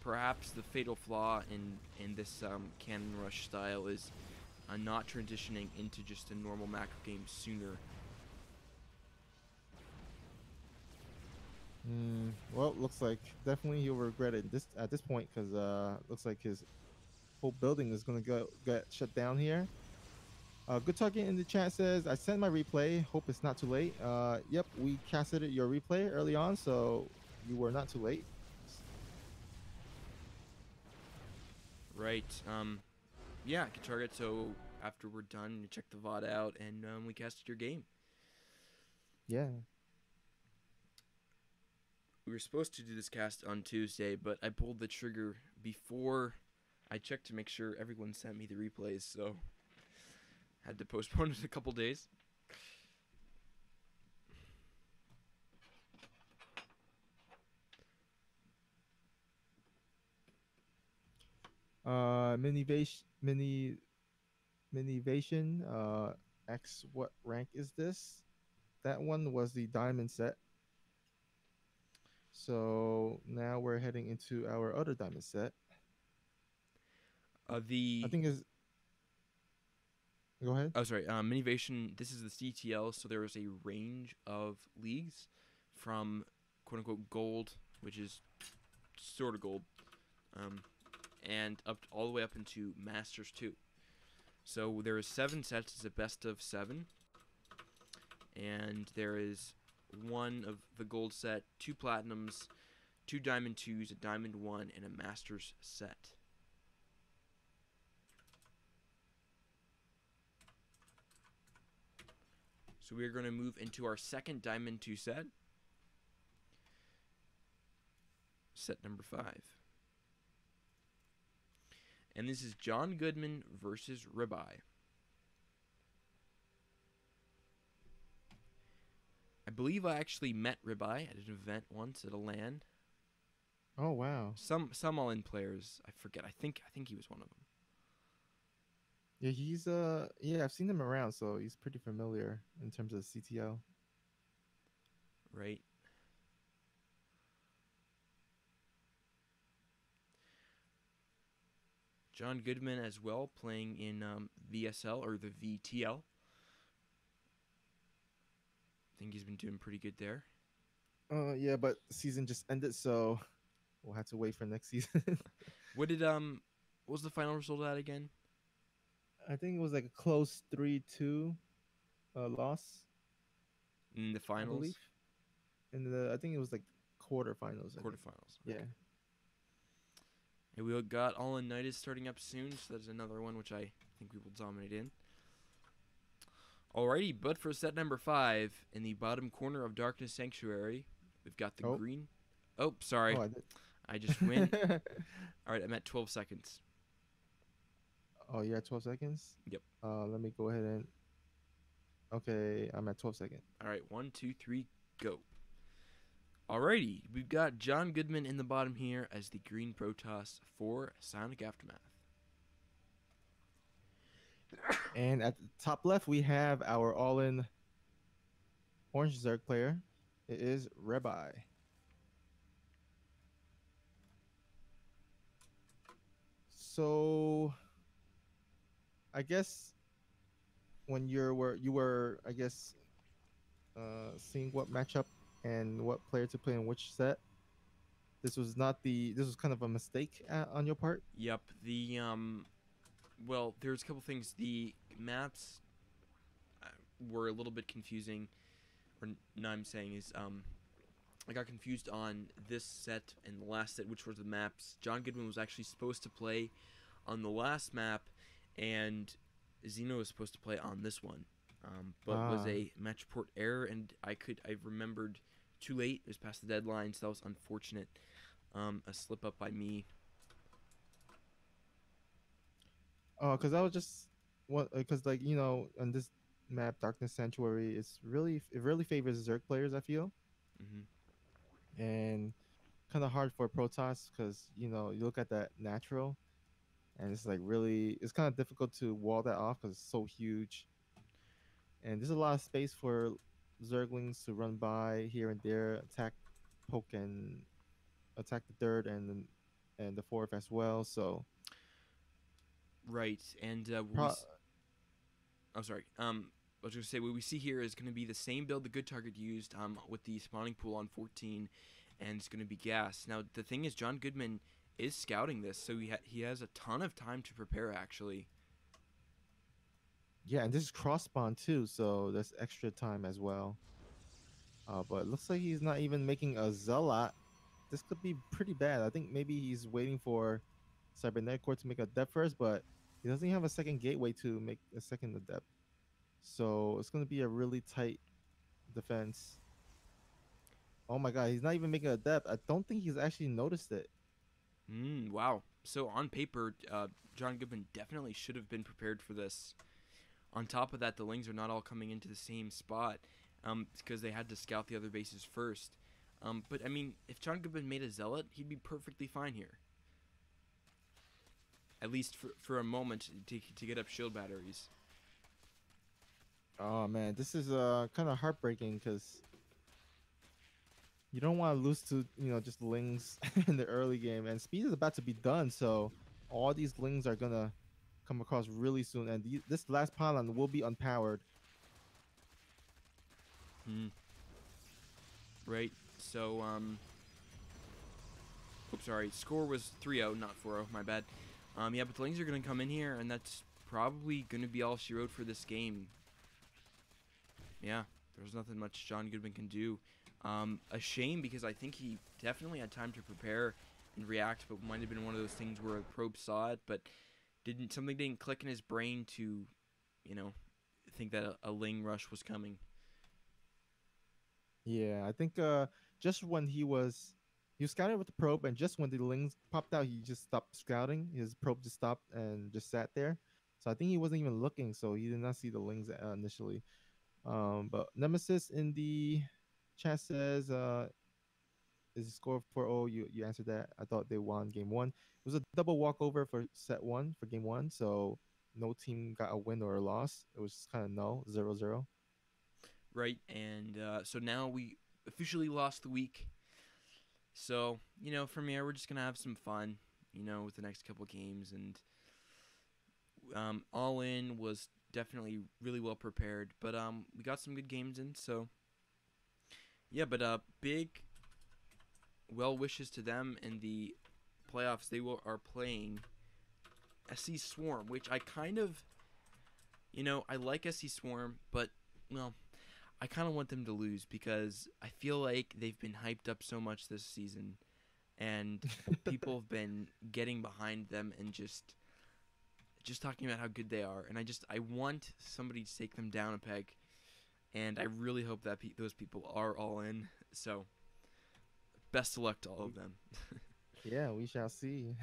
perhaps the fatal flaw in this cannon rush style is not transitioning into just a normal macro game sooner. Well, looks like definitely he'll regret it at this point because looks like his whole building is gonna get shut down here. Good talking in the chat says I sent my replay. Hope it's not too late. Yep, we casted your replay early on, so you were not too late. Right. Yeah, I can target. So after we're done, you check the VOD out, and we casted your game. Yeah. We were supposed to do this cast on Tuesday, but I pulled the trigger before I checked to make sure everyone sent me the replays, so had to postpone it a couple days. Minivation. X. What rank is this? That one was the diamond set. So now we're heading into our other diamond set. I think is. Go ahead. Oh, sorry. Minivation. This is the CTL, so there is a range of leagues from "quote unquote" gold, which is sort of gold, and all the way up into Masters 2. So there is 7 sets. It's a best of 7, and there is one of the gold set, 2 platinums, 2 diamond 2s, a diamond 1, and a Masters set. So we are going to move into our second diamond 2 set. Set number 5. And this is John Goodman versus Ribeye. I believe I actually met Ribeye at an event once at a LAN. Oh wow. Some Allin players, I forget. I think he was one of them. Yeah, he's yeah, I've seen him around, so he's pretty familiar in terms of CTL. Right. John Goodman as well, playing in VSL or the VTL. I think he's been doing pretty good there. Yeah, but the season just ended, so we'll have to wait for next season. What was the final result at again? I think it was like a close 3-2 loss In the I finals? believe. I think it was like quarterfinals. Quarterfinals. Yeah. Okay. And we got All Night is starting up soon, so that's another one which I think we will dominate in. Alrighty, but for set number 5, in the bottom corner of Darkness Sanctuary, we've got the green. Oh, sorry. Oh, I just win. Alright, I'm at 12 seconds. Oh, yeah, 12 seconds? Yep. Let me go ahead and... Okay, I'm at 12 seconds. All right, 1, 2, 3, go. Alrighty, we've got John Goodman in the bottom here as the green Protoss for Psionic Aftermath. And at the top left, we have our all-in orange Zerg player. It is Rabbi. So I guess when you were I guess seeing what matchup and what player to play in which set, this was kind of a mistake on your part. Yep, well, there's a couple things. The maps uh, were a little bit confusing, or no, I'm saying is I got confused on this set and the last set, which were the maps. John Goodman was actually supposed to play on the last map, and Zeno was supposed to play on this one, but was Ah, a match report error, and I remembered too late. It was past the deadline, so that was unfortunate. A slip up by me. oh, because I was just what because like on this map, Darkness Sanctuary, it really favors Zerg players. I feel Hmm. and kind of hard for Protoss because you look at that natural and it's like really it's kind of difficult to wall that off because it's so huge and there's a lot of space for Zerglings to run by here and there, attack, poke, and attack the third and the fourth as well. So Right, and pro- I'm sorry. I was going to say what we see here is going to be the same build the Good Target used with the spawning pool on 14, and it's going to be gas. Now the thing is, John Goodman is scouting this, so he has a ton of time to prepare. Actually, yeah, and this is cross spawn too, so there's extra time as well. But it looks like he's not even making a zealot. This could be pretty bad. I think maybe he's waiting for Cybernetic Core to make a depth first, but he doesn't have a second gateway to make a second adept. So it's going to be a really tight defense. Oh my god, he's not even making a depth. I don't think he's actually noticed it. wow. So on paper, John Goodman definitely should have been prepared for this. On top of that, the Lings are not all coming into the same spot because they had to scout the other bases first. But I mean, if John Goodman made a zealot, he'd be perfectly fine here. At least for a moment to get up shield batteries. Oh man, this is kind of heartbreaking because you don't want to lose to just lings in the early game, and speed is about to be done. So all these lings are gonna come across really soon, and this last pylon will be unpowered. Hmm. Right. So oops, sorry. Score was 3-0, not 4-0. My bad. Yeah, but the Lings are gonna come in here, and that's probably gonna be all she wrote for this game. Yeah, there's nothing much John Goodman can do. A shame because I think he definitely had time to prepare and react, but might have been one of those things where a probe saw it, but something didn't click in his brain to, you know, think that a Ling rush was coming. Yeah, I think just when he was scouting with the probe, and just when the lings popped out, he just stopped scouting. His probe just stopped and just sat there. So I think he wasn't even looking, so he did not see the lings initially. But Nemesis in the chat says, is the score 4-0? You answered that. I thought they won game one. It was a double walkover for set one for game one, so no team got a win or a loss. It was kind of null, 0-0. Right, and so now we officially lost the week. So, from here, we're just going to have some fun, with the next couple games. And Allin was definitely really well prepared, but we got some good games in. So, yeah, but big well wishes to them in the playoffs. Are playing SC Swarm, which I kind of, I like SC Swarm, but, well, I kind of want them to lose because I feel like they've been hyped up so much this season, and people have been getting behind them and just talking about how good they are, and I want somebody to take them down a peg, and I really hope that those people are all in. So best of luck to all of them. Yeah, we shall see.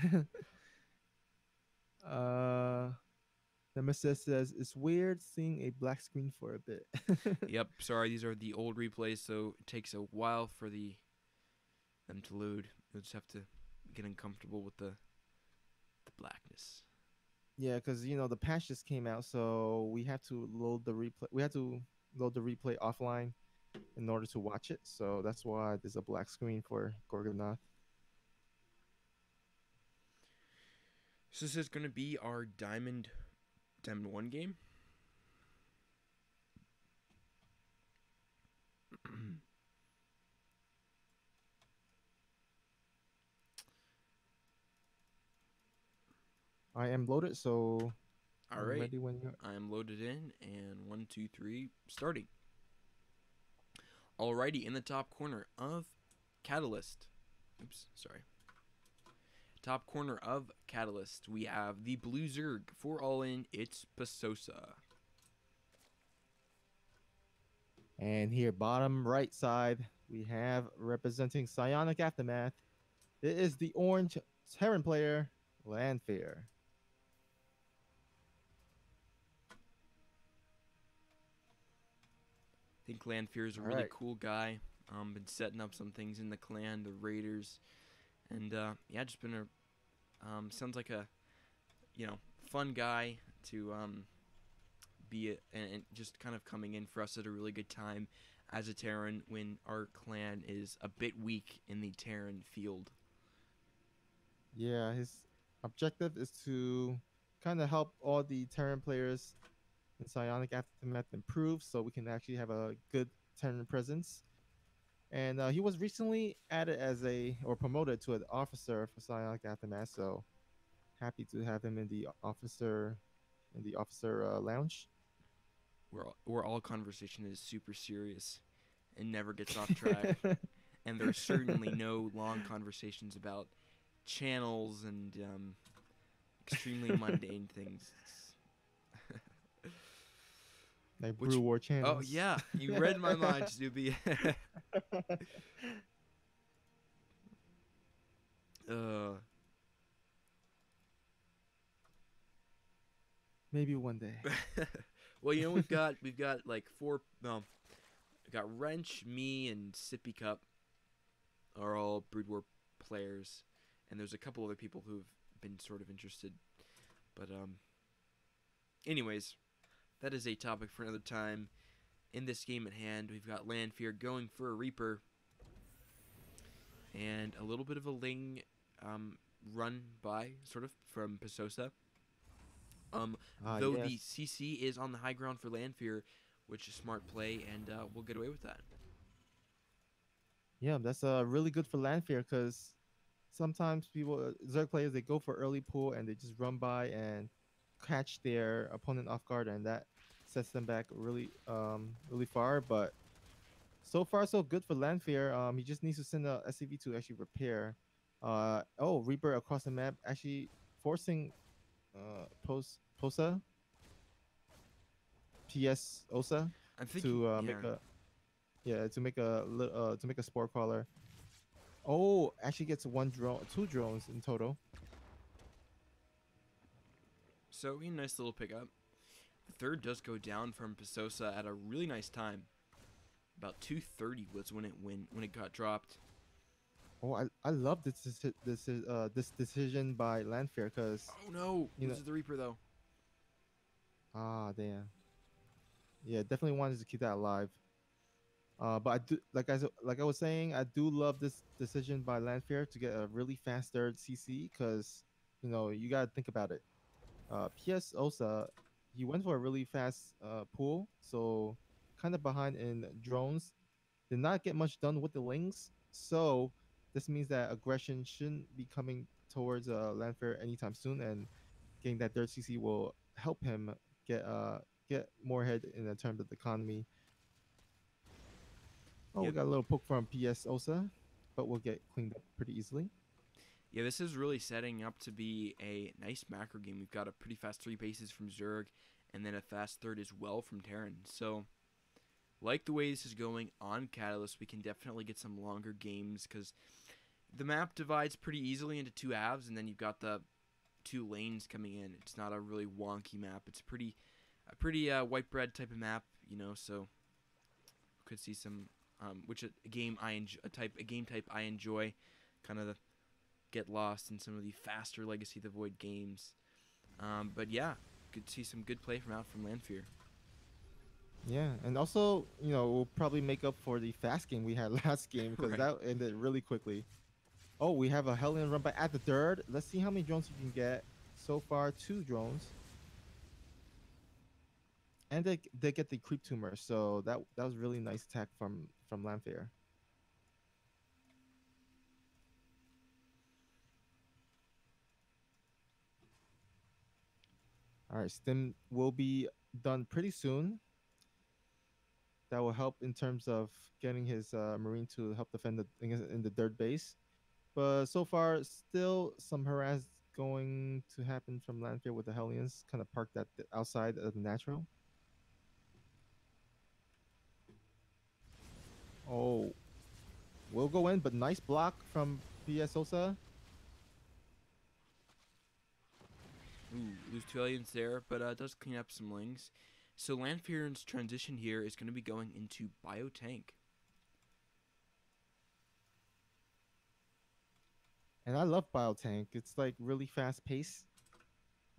uh Nemesis says it's weird seeing a black screen for a bit. Yep, sorry, these are the old replays, so it takes a while for them to load. You'll just have to get uncomfortable with the blackness. Yeah, because the patch just came out, so we have to load the replay. We had to load the replay offline in order to watch it. So that's why there's a black screen for Gorgonath. So this is going to be our Diamond 1 game. I am loaded, so All I'm right, ready when you. I am loaded in, and 1, 2, 3, starting. Alrighty, in the top corner of Catalyst. Oops, sorry. Top corner of Catalyst, we have the Blue Zerg. For Allin, it's Pasosa. And here, bottom right side, we have representing Psionic Aftermath. It is the orange Terran player, Lanfear. I think Lanfear is a really cool guy. Been setting up some things in the clan, the Raiders, and yeah, just been sounds like a fun guy to be and just kind of coming in for us at a really good time as a Terran when our clan is a bit weak in the Terran field. Yeah, his objective is to kind of help all the Terran players in Psionic Aftermath improve so we can actually have a good Terran presence. And he was recently added as or promoted to an officer for Psionic Aftermath, so happy to have him in the officer lounge. Where all conversation is super serious and never gets off track. And there's certainly no long conversations about channels and extremely mundane things. Like Brew War channels. Oh yeah, you read my mind, Snoopy. Maybe one day. Well, we've got like four. We got Wrench, me, and Sippy Cup are all Brood War players, and there's a couple other people who've been sort of interested. But anyways, that is a topic for another time. In this game at hand, we've got Lanfear going for a Reaper, and a little bit of a Ling run by, sort of, from Pasosa. Though yes. the CC is on the high ground for Lanfear, which is smart play, and we'll get away with that. Yeah, that's really good for Lanfear because sometimes people, Zerg players, they go for early pull and they just run by and catch their opponent off guard, and that sets them back really far. But so far, so good for Lanfear. He just needs to send a SCV to actually repair. Reaper across the map actually forcing Posa PS Osa to make a spore caller. Oh, actually gets two drones in total. So nice little pickup. The third does go down from Pasosa at a really nice time. About 2:30 was when it got dropped. Oh, I love this decision by Lanfear because oh no, this is the Reaper though. Ah, damn. Yeah, definitely wanted to keep that alive. But I do like I was saying, I do love this decision by Lanfear to get a really fast third CC because you gotta think about it. PS Osa, he went for a really fast pull, so kind of behind in drones. Did not get much done with the Lings, so this means that aggression shouldn't be coming towards Lanfear anytime soon, and getting that third CC will help him get more ahead in terms of the economy. Oh, Yep. we got a little poke from PS Osa, but we'll get cleaned up pretty easily. Yeah, this is really setting up to be a nice macro game. We've got a pretty fast 3 bases from Zerg, and then a fast third as well from Terran. So, like the way this is going on Catalyst, we can definitely get some longer games because the map divides pretty easily into two halves, and then you've got the two lanes coming in. It's not a really wonky map. It's a pretty white bread type of map, So could see some, which a game type I enjoy, kind of get lost in some of the faster Legacy of the Void games. But yeah, could see some good play from Lanfear. Yeah, and also, we'll probably make up for the fast game we had last game because Right. that ended really quickly. Oh, we have a Hellion run by at the third. Let's see how many drones you can get. So far, two drones, and they get the creep tumor. So that was really nice attack from Lanfear. All right, stim will be done pretty soon. That will help in terms of getting his marine to help defend in the third base. But so far, still some harass going to happen from Lanfear with the Hellions, kind of parked at the outside of the natural. Oh, will go in, but nice block from PSOSA. Ooh, lose two aliens there, but does clean up some lings. So Lanfear's transition here is going to be going into Biotank. And I love Biotank. It's like really fast pace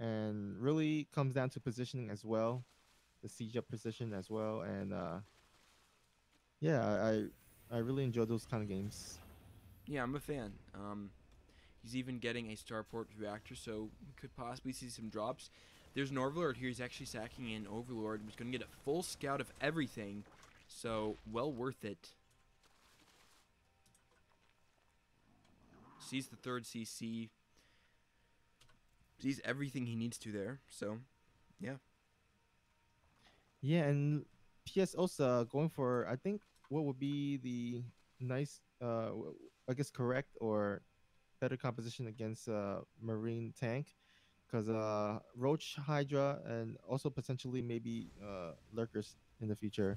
and really comes down to positioning as well, the siege up position as well. And yeah, I really enjoy those kind of games. Yeah, I'm a fan. He's even getting a starport reactor, so we could possibly see some drops. There's an Overlord here. He's actually sacking in Overlord. He's going to get a full scout of everything, so well worth it. Sees the third CC. Sees everything he needs to there, so yeah. Yeah, and PSOSA going for I think what would be the nice I guess correct or better composition against Marine tank because Roach Hydra and also potentially maybe Lurkers in the future.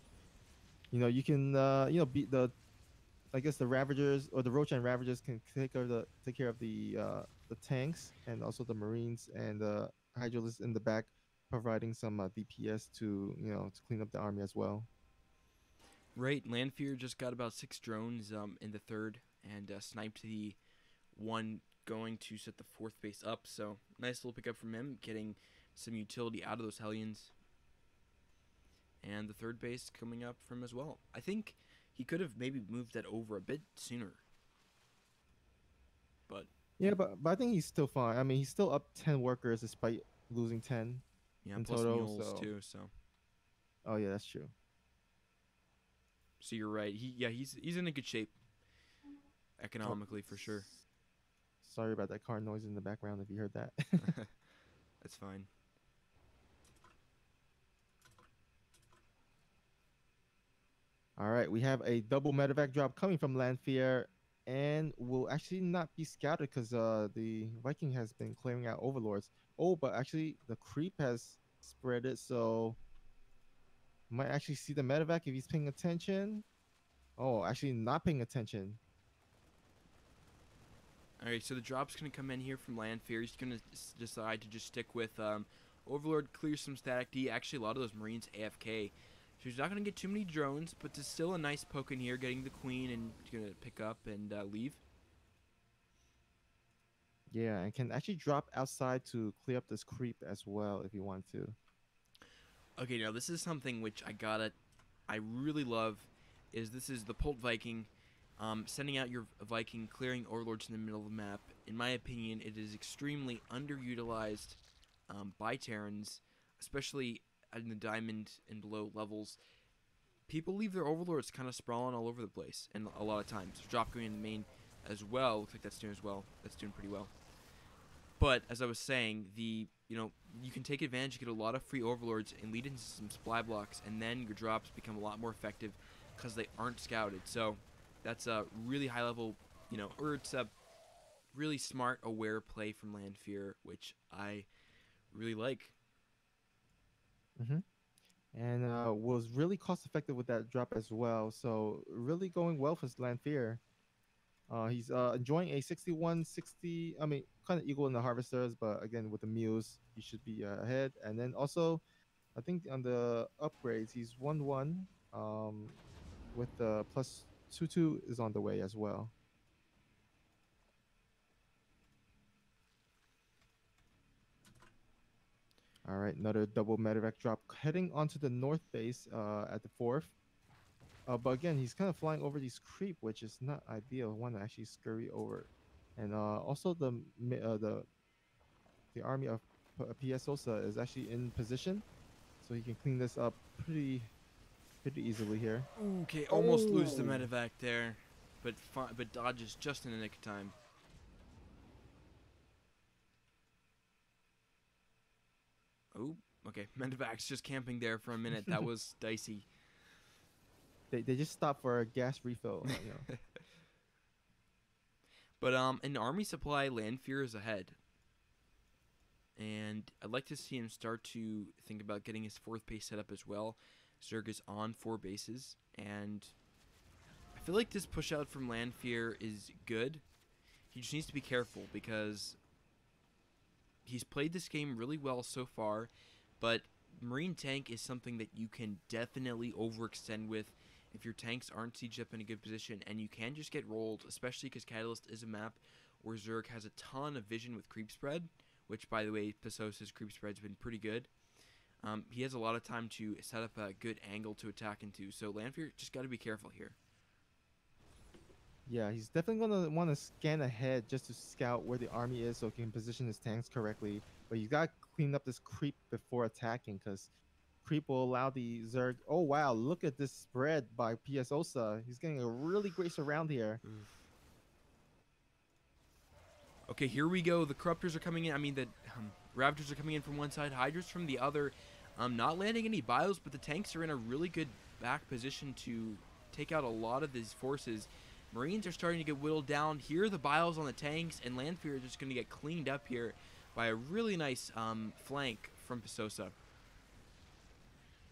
You can beat the I guess the Ravagers or the Roach and Ravagers can take care of the tanks and also the Marines and the Hydralists in the back, providing some DPS to to clean up the army as well. Right, Lanfear just got about 6 drones in the third and sniped the one going to set the fourth base up. So nice little pickup from him, getting some utility out of those Hellions. And the third base coming up from as well. I think he could have maybe moved that over a bit sooner, but Yeah, but I think he's still fine. I mean, he's still up 10 workers despite losing 10 yeah, in plus total. mules So, too. oh yeah, that's true. So you're right. He's in a good shape Oh, economically for sure. sorry about that car noise in the background if you heard that. That's fine. All right, we have a double medevac drop coming from Lanfear and will actually not be scouted because the Viking has been clearing out overlords. Oh, but actually the creep has spread it, so might actually see the medevac if he's paying attention. Oh, actually not paying attention. All right, so the drop's gonna come in here from Lanfear. He's gonna decide to just stick with Overlord, clear some static D. Actually, a lot of those Marines AFK. So he's not gonna get too many drones, but it's still a nice poke in here, getting the Queen and gonna pick up and leave. Yeah, and can actually drop outside to clear up this creep as well if you want to. Okay, now this is something which I really love, is this is the Pult Viking, sending out your Viking, clearing Overlords in the middle of the map. In my opinion, it is extremely underutilized by Terrans, especially in the diamond and below levels. People leave their Overlords kind of sprawling all over the place, and a lot of times. Drop going in the main as well. Looks like that's doing as well. That's doing pretty well. But as I was saying, you can take advantage, get a lot of free overlords, and lead into some supply blocks, and then your drops become a lot more effective because they aren't scouted. So that's a really high level, or it's a really smart, aware play from Lanfear, which I really like. Hmm. And was really cost effective with that drop as well. So really going well for Lanfear. He's enjoying a 61-60. I mean, kind of equal in the harvesters, but again with the mules, he should be ahead. And then also, I think on the upgrades, he's 1-1. With the plus 2-2 is on the way as well. All right, another double medevac drop heading onto the north base at the fourth. But again, he's kind of flying over these creep, which is not ideal. Want to actually scurry over, and also the army of PS Sosa is actually in position, so he can clean this up pretty easily here. Okay, almost lose the Oh, medevac there, but dodges just in the nick of time. Oh, okay. Medevac's just camping there for a minute. That was dicey. they just stop for a gas refill. But in army supply, Landfear is ahead, and I'd like to see him start to think about getting his fourth base set up as well. Zerg is on 4 bases, and I feel like this push out from Landfear is good. He just needs to be careful because he's played this game really well so far, but Marine Tank is something that you can definitely overextend with if your tanks aren't sieged up in a good position, and you can just get rolled, especially because Catalyst is a map where Zerg has a ton of vision with creep spread, which, by the way, Pasosa's creep spread's been pretty good. He has a lot of time to set up a good angle to attack into, so Lanfear just got to be careful here. Yeah, he's definitely gonna want to scan ahead just to scout where the army is so he can position his tanks correctly. But he's got to clean up this creep before attacking because creep will allow the Zerg. Oh wow, look at this spread by PS Osa. He's getting a really great surround here. Okay, here we go. The Corruptors are coming in. I mean, the Raptors are coming in from one side, Hydras from the other. Not landing any bios, but the tanks are in a really good back position to take out a lot of these forces. Marines are starting to get whittled down. Here are the bios on the tanks, and Landfear is just going to get cleaned up here by a really nice flank from Pasosa.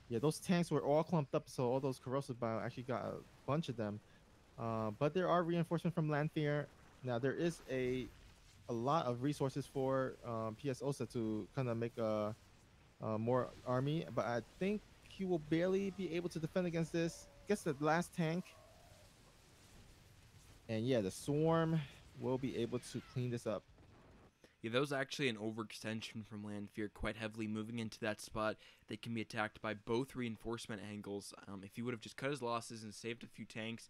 Yeah, those tanks were all clumped up, so all those corrosive bio actually got a bunch of them. But there are reinforcements from Landfear. Now there is a lot of resources for PS Osa to kind of make a more army, but I think he will barely be able to defend against this. Gets the last tank, and yeah, the swarm will be able to clean this up. Yeah, that was actually an overextension from Landfear, quite heavily moving into that spot that can be attacked by both reinforcement angles. If he would have just cut his losses and saved a few tanks,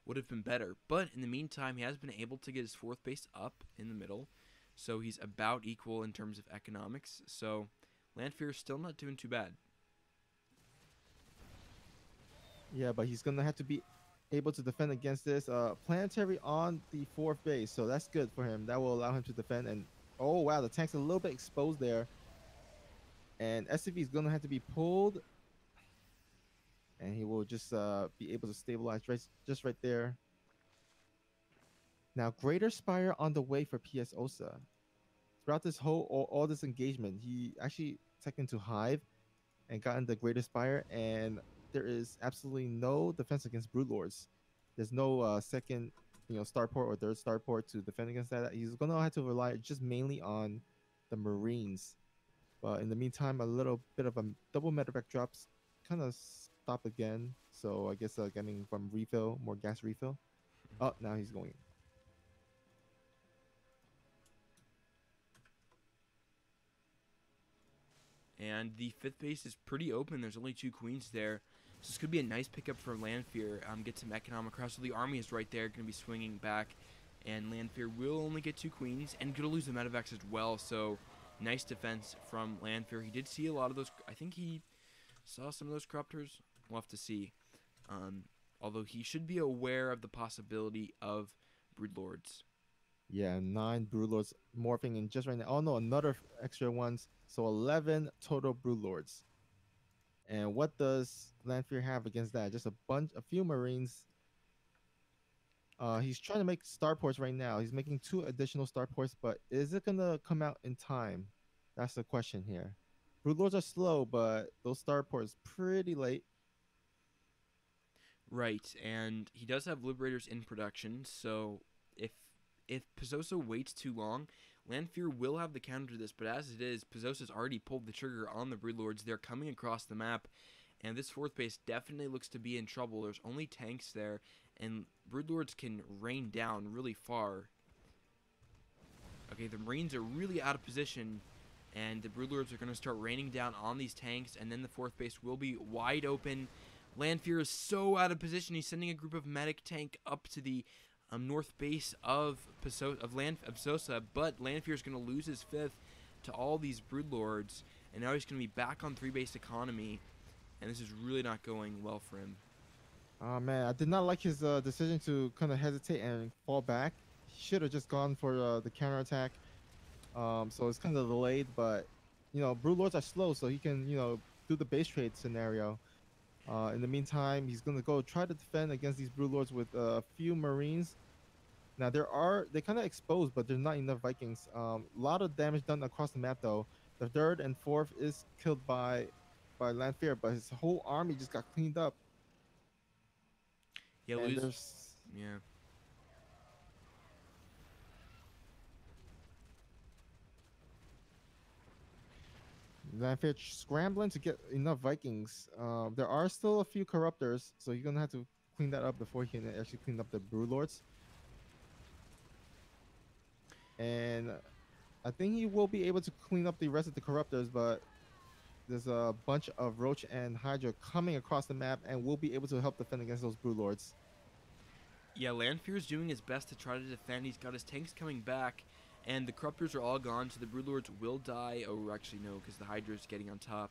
would have been better. But in the meantime, he has been able to get his fourth base up in the middle, so he's about equal in terms of economics. So Landfear is still not doing too bad. Yeah, but he's gonna have to be able to defend against this planetary on the fourth base, so that's good for him. That will allow him to defend. And oh wow, the tank's a little bit exposed there, and SCV is gonna have to be pulled, and he will just be able to stabilize just right there. Now, Greater Spire on the way for PS Osa. Throughout this whole all this engagement, he actually teched into Hive and gotten the Greater Spire, and there is absolutely no defense against Broodlords. There's no second, starport or third starport to defend against that. He's gonna have to rely just mainly on the Marines. But in the meantime, a little bit of a double medevac drops kind of stop again. So I guess getting from refill, more gas refill. Oh, now he's going. And the fifth base is pretty open. There's only 2 queens there. So this could be a nice pickup for Landfear. Get some economic cross. So the army is right there, going to be swinging back. And Landfear will only get 2 queens and going to lose the medevacs as well. So nice defense from Landfear. He did see a lot of those. I think he saw some of those corruptors. We'll have to see. Although he should be aware of the possibility of Broodlords. Yeah, 9 Broodlords morphing in just right now. Oh no, another extra ones. So 11 total Broodlords. And what does Lanfear have against that? Just a few Marines. He's trying to make starports right now. He's making 2 additional starports, but is it gonna come out in time? That's the question here. Broodlords are slow, but those starports pretty late. Right, and he does have Liberators in production, so if Pizzosa waits too long, Lanfear will have the counter to this, but as it is, Pizzosa's already pulled the trigger on the Broodlords. They're coming across the map, and this fourth base definitely looks to be in trouble. There's only tanks there, and Broodlords can rain down really far. Okay, the Marines are really out of position, and the Broodlords are going to start raining down on these tanks, and then the fourth base will be wide open. Lanfear is so out of position. He's sending a group of medic tank up to the north base of Psosa, but Lanfear is going to lose his fifth to all these Broodlords, and now he's going to be back on three-base economy, and this is really not going well for him. Oh man, I did not like his decision to kind of hesitate and fall back. He should have just gone for the counterattack. So it's kind of delayed, but Broodlords are slow, so he can do the base trade scenario. In the meantime, he's gonna go try to defend against these Broodlords with a few Marines. Now they kind of exposed, but there's not enough Vikings. A lot of damage done across the map though. The third and fourth is killed by Lanfear, but his whole army just got cleaned up. Yeah, And lose. there's Yeah. Lanfear scrambling to get enough Vikings. There are still a few corruptors, so you're gonna have to clean that up before he can actually clean up the Broodlords. And I think he will be able to clean up the rest of the corruptors, but there's a bunch of Roach and Hydra coming across the map and will be able to help defend against those Broodlords. Yeah, Lanfear's doing his best to try to defend. He's got his tanks coming back, and the Corruptors are all gone, so the Broodlords will die. Oh, actually, no, because the Hydra's getting on top.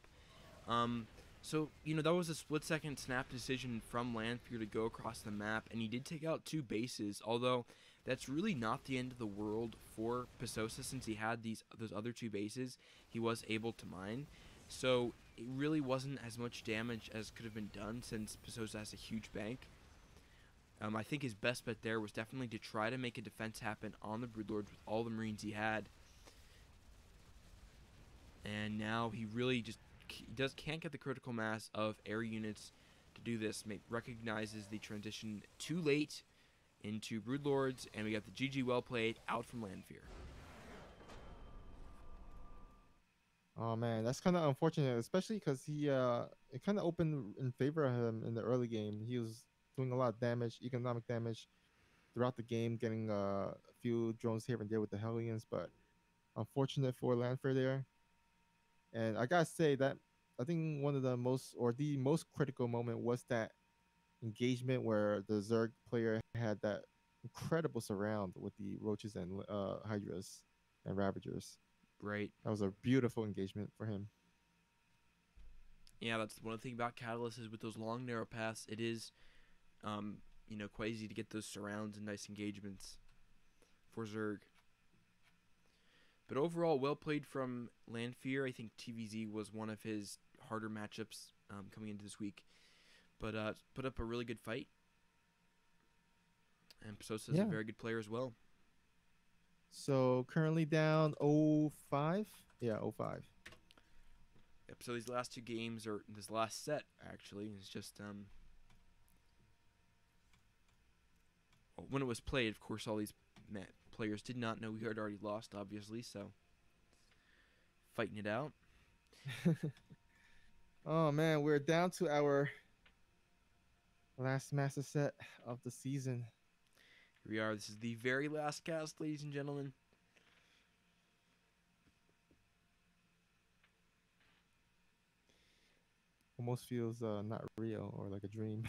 So, that was a split-second snap decision from Lanfear to go across the map, and he did take out 2 bases, although that's really not the end of the world for Psosa since he had those other 2 bases he was able to mine. So it really wasn't as much damage as could have been done since Psosa has a huge bank. I think his best bet there was definitely to try to make a defense happen on the Broodlords with all the Marines he had. And now he really can't get the critical mass of air units to do this. Recognizes the transition too late into Broodlords, and we got the GG well played out from Lanfear. Oh man, that's kind of unfortunate, especially because it kind of opened in favor of him in the early game. He was doing a lot of damage, economic damage throughout the game, getting a few drones here and there with the Hellions, but unfortunate for Lanfear there. And I gotta say that I think one of the most critical moment was that engagement where the Zerg player had that incredible surround with the Roaches and Hydras and Ravagers. Right. That was a beautiful engagement for him. Yeah, that's one thing about Catalyst is with those long narrow paths, it is, quite easy to get those surrounds and nice engagements for Zerg. But overall, well played from Lanfear. I think TVZ was one of his harder matchups coming into this week, but put up a really good fight. And Psosa is a very good player as well. So currently down 0-5. Yeah, 0-5. Yep, so these last 2 games, or this last set actually, is just when it was played, of course, all these players did not know we had already lost, obviously, so fighting it out. Oh man, we're down to our last master set of the season. Here we are. This is the very last cast, ladies and gentlemen. Almost feels not real or like a dream.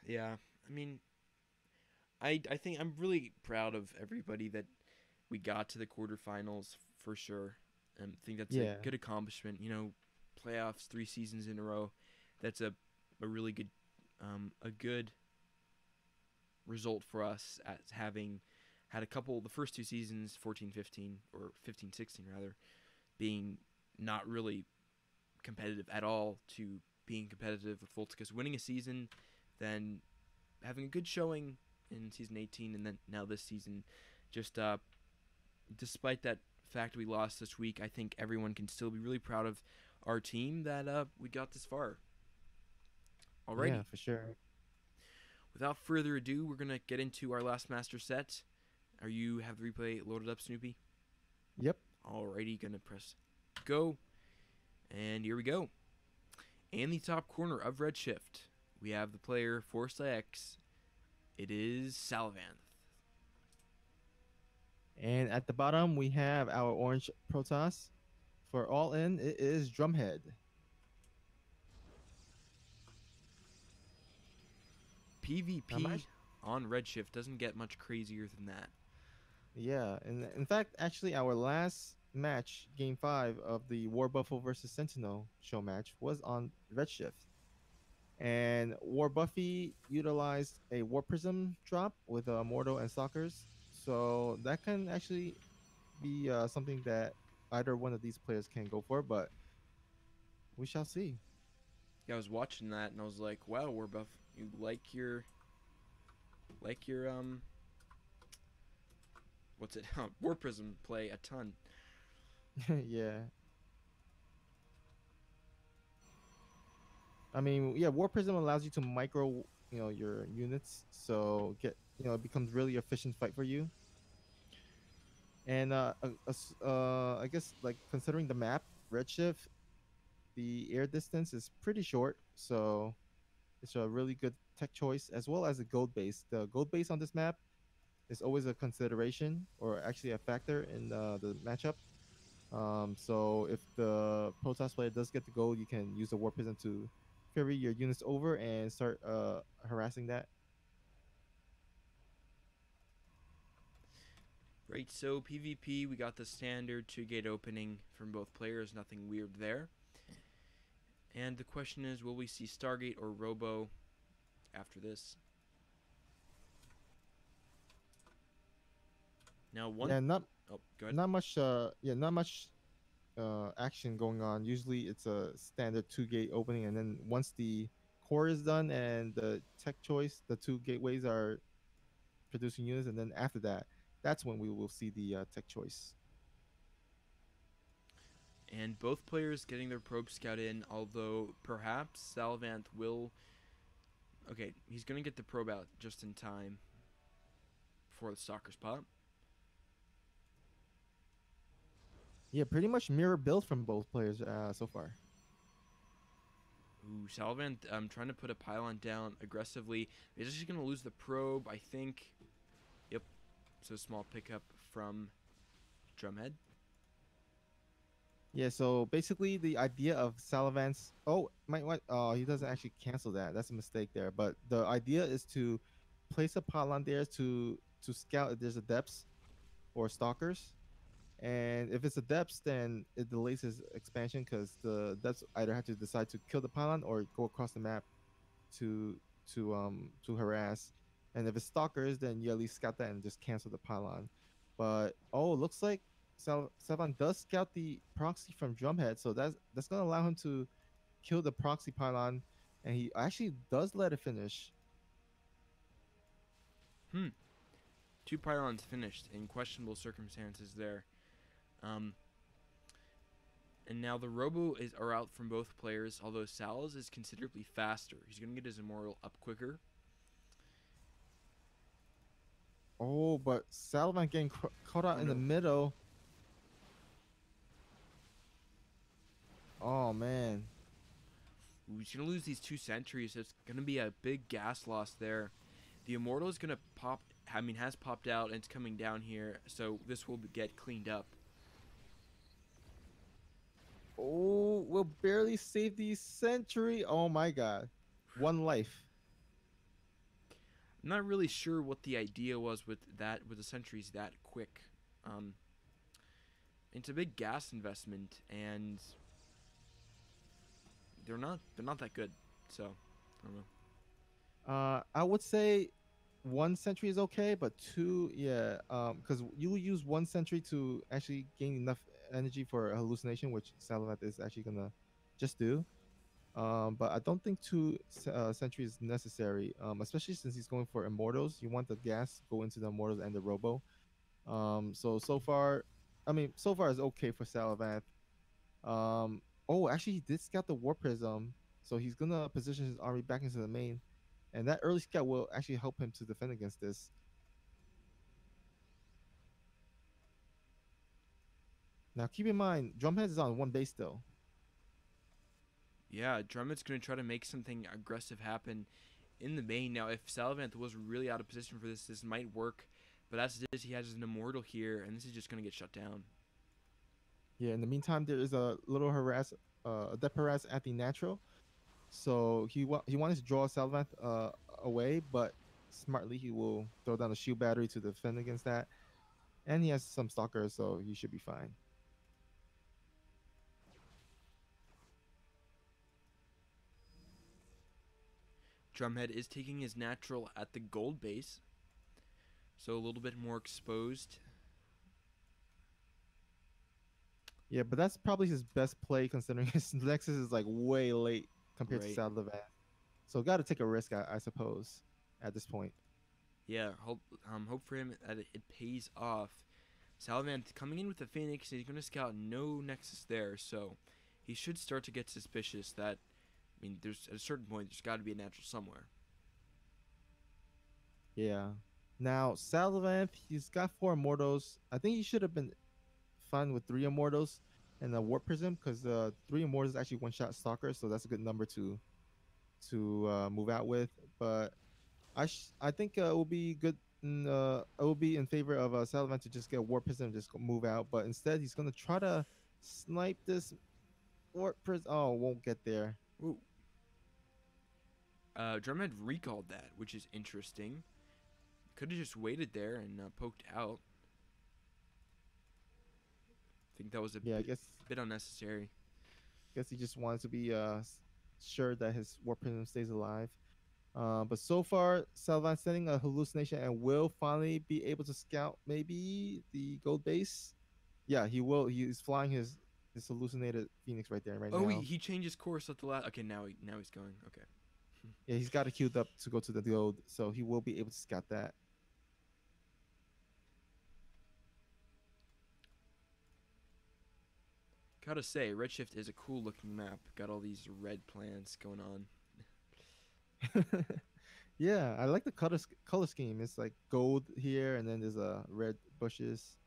Yeah, I mean, I think I'm really proud of everybody that we got to the quarterfinals for sure. I think that's a good accomplishment. Playoffs 3 seasons in a row. That's a really good a good result for us as having had the first 2 seasons, 14-15 or 15-16 rather, being not really competitive at all to being competitive with Volticus winning a season, then having a good showing in season 18, and then now this season. Just despite that fact we lost this week, I think everyone can still be really proud of our team that we got this far. Alrighty. Yeah, for sure. Without further ado, we're going to get into our last master set. Are you have the replay loaded up, Snoopy? Yep. Alrighty, gonna press go, and here we go. In the top corner of Redshift, we have the player for PsiX. It is Salavanth. And at the bottom, we have our orange Protoss. For Allin, it is Drumhead. Not PvP much. on Redshift doesn't get much crazier than that. Yeah, and in fact, actually, our last match, Game 5 of the War Buffalo versus Sentinel show match, was on Redshift. And War Buffy utilized a War Prism drop with Mortal and Stalkers. So that can actually be something that either one of these players can go for, but we shall see. Yeah, I was watching that and I was like, wow, Warbuff, you like your what's it? War Prism play a ton. Yeah. I mean, yeah, War Prism allows you to micro, your units, so it becomes really efficient fight for you. And I guess like considering the map, Redshift, the air distance is pretty short, so it's a really good tech choice as well as the gold base. The gold base on this map is always a consideration or actually a factor in the matchup. So if the Protoss player does get the gold, you can use the War Prism to ferry your units over and start harassing that. Right, so PvP, we got the standard 2 gate opening from both players, nothing weird there. And the question is, will we see Stargate or Robo after this? Now, one. Yeah, not Oh, go ahead. not much. Not much action going on. Usually, it's a standard 2 gate opening, and then once the core is done and the tech choice, the two gateways are producing units, and then after that, that's when we will see the tech choice. And both players getting their probe scout in, although perhaps Salvanth will. Okay, he's going to get the probe out just in time for the stalker's pop. Yeah, pretty much mirror build from both players so far. Ooh, Salvanth trying to put a pylon down aggressively. He's actually going to lose the probe, I think. Yep, so small pickup from Drumhead. Yeah, so basically the idea of Salavance. Oh, might what? Oh, he doesn't actually cancel that. That's a mistake there. But the idea is to place a pylon there to scout if there's a depths or stalkers. And if it's a depths, then it delays his expansion because the depths either have to decide to kill the pylon or go across the map to to harass. And if it's stalkers, then you at least scout that and just cancel the pylon. But oh, it looks like Savan does scout the proxy from Drumhead, so that's gonna allow him to kill the proxy pylon, and he actually does let it finish. Hmm. 2 pylons finished in questionable circumstances there. Um, and now the Robo are out from both players, although Sal's is considerably faster. He's going to get his Immortal up quicker. Oh, but Salvan getting caught out Oh in the no. middle. Oh man. Ooh, he's going to lose these 2 sentries. So it's going to be a big gas loss there. The Immortal is going to pop, I mean, has popped out and it's coming down here. So this will get cleaned up. Oh, we'll barely save the century. Oh my god. One life. I'm not really sure what the idea was with that, with the sentries that quick. Um, it's a big gas investment, and they're not that good. So I don't know. I would say one century is okay, but two, yeah, because you will use one century to actually gain enough energy for a hallucination, which Salavat is actually gonna just do. But I don't think two centuries is necessary, especially since he's going for immortals. You want the gas go into the immortals and the robo. So far, I mean, so far is okay for Salavanth. Oh, actually, he did scout the War Prism, so he's gonna position his army back into the main, and that early scout will actually help him to defend against this. Now keep in mind, Drumhead is on one base still. Yeah, Drummond's going to try to make something aggressive happen in the main. Now, if Salavant was really out of position for this, this might work. But as it is, he has an Immortal here, and this is just going to get shut down. Yeah. In the meantime, there is a little a depth harass at the natural. So he wanted to draw Salvanth away, but smartly he will throw down the shield battery to defend against that. And he has some stalkers, so he should be fine. Drumhead is taking his natural at the gold base, so a little bit more exposed. Yeah, but that's probably his best play considering his Nexus is like way late compared to Right. Salvanth. So got to take a risk, I suppose, at this point. Yeah, hope for him that it pays off. Salavant coming in with the Phoenix, he's going to scout no Nexus there, so he should start to get suspicious that, I mean, there's at a certain point, there's got to be a natural somewhere. Yeah. Now, Salvanth, he's got 4 Immortals. I think he should have been fine with 3 Immortals and a Warp Prism because 3 Immortals actually one-shot Stalker, so that's a good number to move out with. But I think it will be good. It will be in favor of Salvan to just get Warp Prism and just move out. But instead, he's gonna try to snipe this Warp Prism. Oh, won't get there. Ooh. Drumhead recalled that, which is interesting. Could have just waited there and poked out. I think that was a Yeah, bit unnecessary. guess he just wanted to be sure that his Warp Prism stays alive. But so far, Salvan's sending a hallucination and will finally be able to scout maybe the gold base. Yeah, he will. He's flying his hallucinated Phoenix right Oh, now. he changed his course at the last. Okay, now he's going. Okay. Yeah, he's got it queued up to go to the gold, so he will be able to scout that. Gotta say, Redshift is a cool looking map. Got all these red plants going on. Yeah, I like the color scheme. It's like gold here, and then there's red bushes.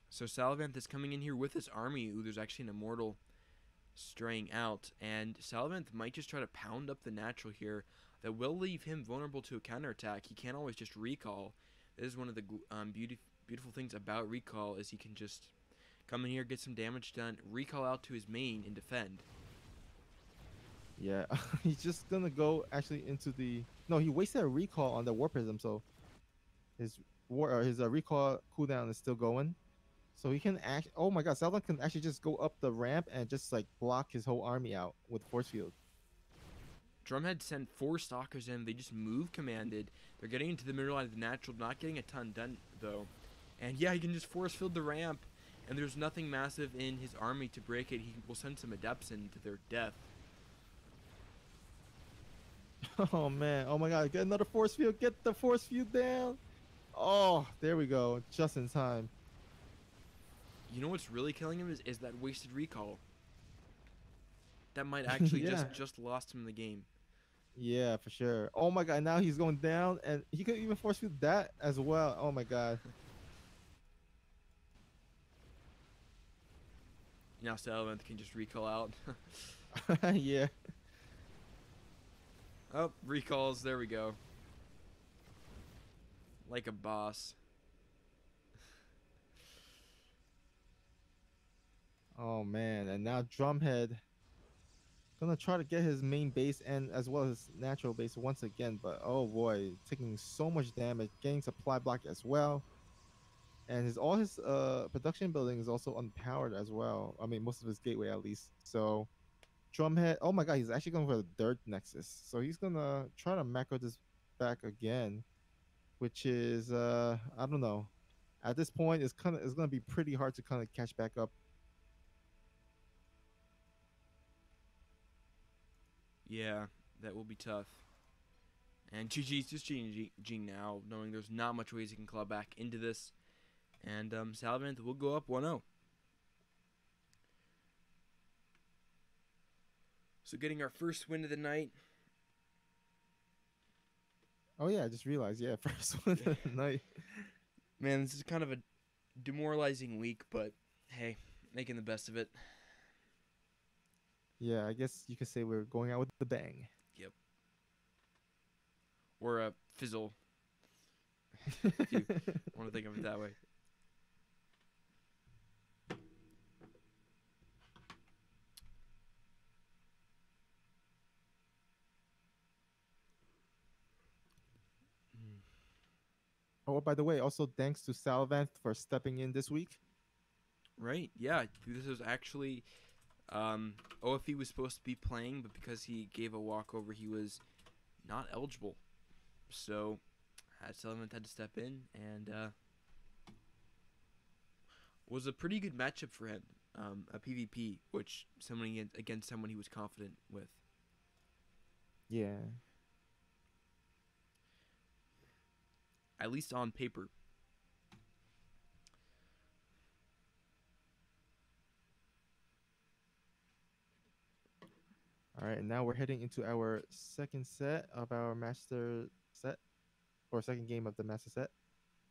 So Salavant is coming in here with his army. Ooh, there's actually an immortal straying out, and Salavant might just try to pound up the natural here. That will leave him vulnerable to a counterattack. He can't always just recall. This is one of the beautiful things about recall is he can just come in here, get some damage done, recall out to his main, and defend. Yeah, he's just gonna go actually into the. No, he wasted a recall on the War Prism, so his recall cooldown is still going. So he can act. Oh my God, Salvan can actually just go up the ramp and just like block his whole army out with force field. Drumhead sent 4 stalkers in. They just move commanded. They're getting into the middle line of the natural, not getting a ton done though. And yeah, he can just force field the ramp, and there's nothing massive in his army to break it. He will send some adepts into their death. Oh man, oh my God, get another force field. Get the force field down. Oh, there we go, just in time. You know what's really killing him is that wasted recall. That might actually Yeah, just lost him the game. yeah, for sure. Oh my God, now he's going down, and he could even force field that as well. Oh my God. Now Salavant can just recall out. Yeah. Oh, recalls. There we go. Like a boss. Oh man, and now Drumhead gonna try to get his main base and as well as natural base once again, but oh boy, taking so much damage, getting supply block as well. And his all his production building is also unpowered as well. I mean most of his gateway at least. So Drumhead, oh my God, he's actually going for the third Nexus. So he's gonna try to macro this back again, which is I don't know. At this point it's gonna be pretty hard to kind of catch back up. Yeah, that will be tough. And GG's just GG now, knowing there's not much ways he can claw back into this. And Salavant will go up 1-0. So getting our first win of the night. Oh yeah, I just realized. Yeah, first one of the night. Man, this is kind of a demoralizing week, but hey, making the best of it. Yeah, I guess you could say we're going out with the bang. Yep. Or a fizzle, if you want to think of it that way. Mm. Oh, by the way, also thanks to Salvant for stepping in this week. Right? Yeah, this was actually OFE was supposed to be playing, but because he gave a walkover, he was not eligible. So, Sullivan had to step in, and was a pretty good matchup for him. A PvP, which someone against someone he was confident with. Yeah. At least on paper. All right, and now we're heading into our second set of our master set, or second game of the master set.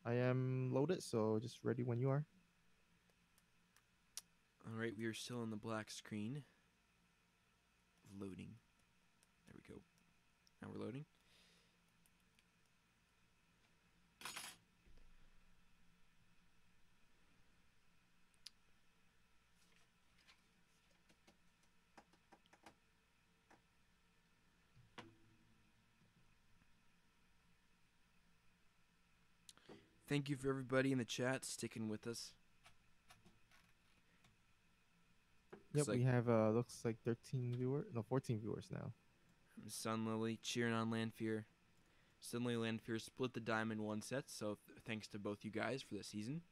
I am loaded, so just ready when you are. Alright, we are still on the black screen. Loading. There we go. Now we're loading. Thank you for everybody in the chat sticking with us. Yep, Looks like we have looks like 13 viewers, no 14 viewers now. Sun Lily cheering on Lanfear. Sun Lily Lanfear split the diamond one set, so thanks to both you guys for the season.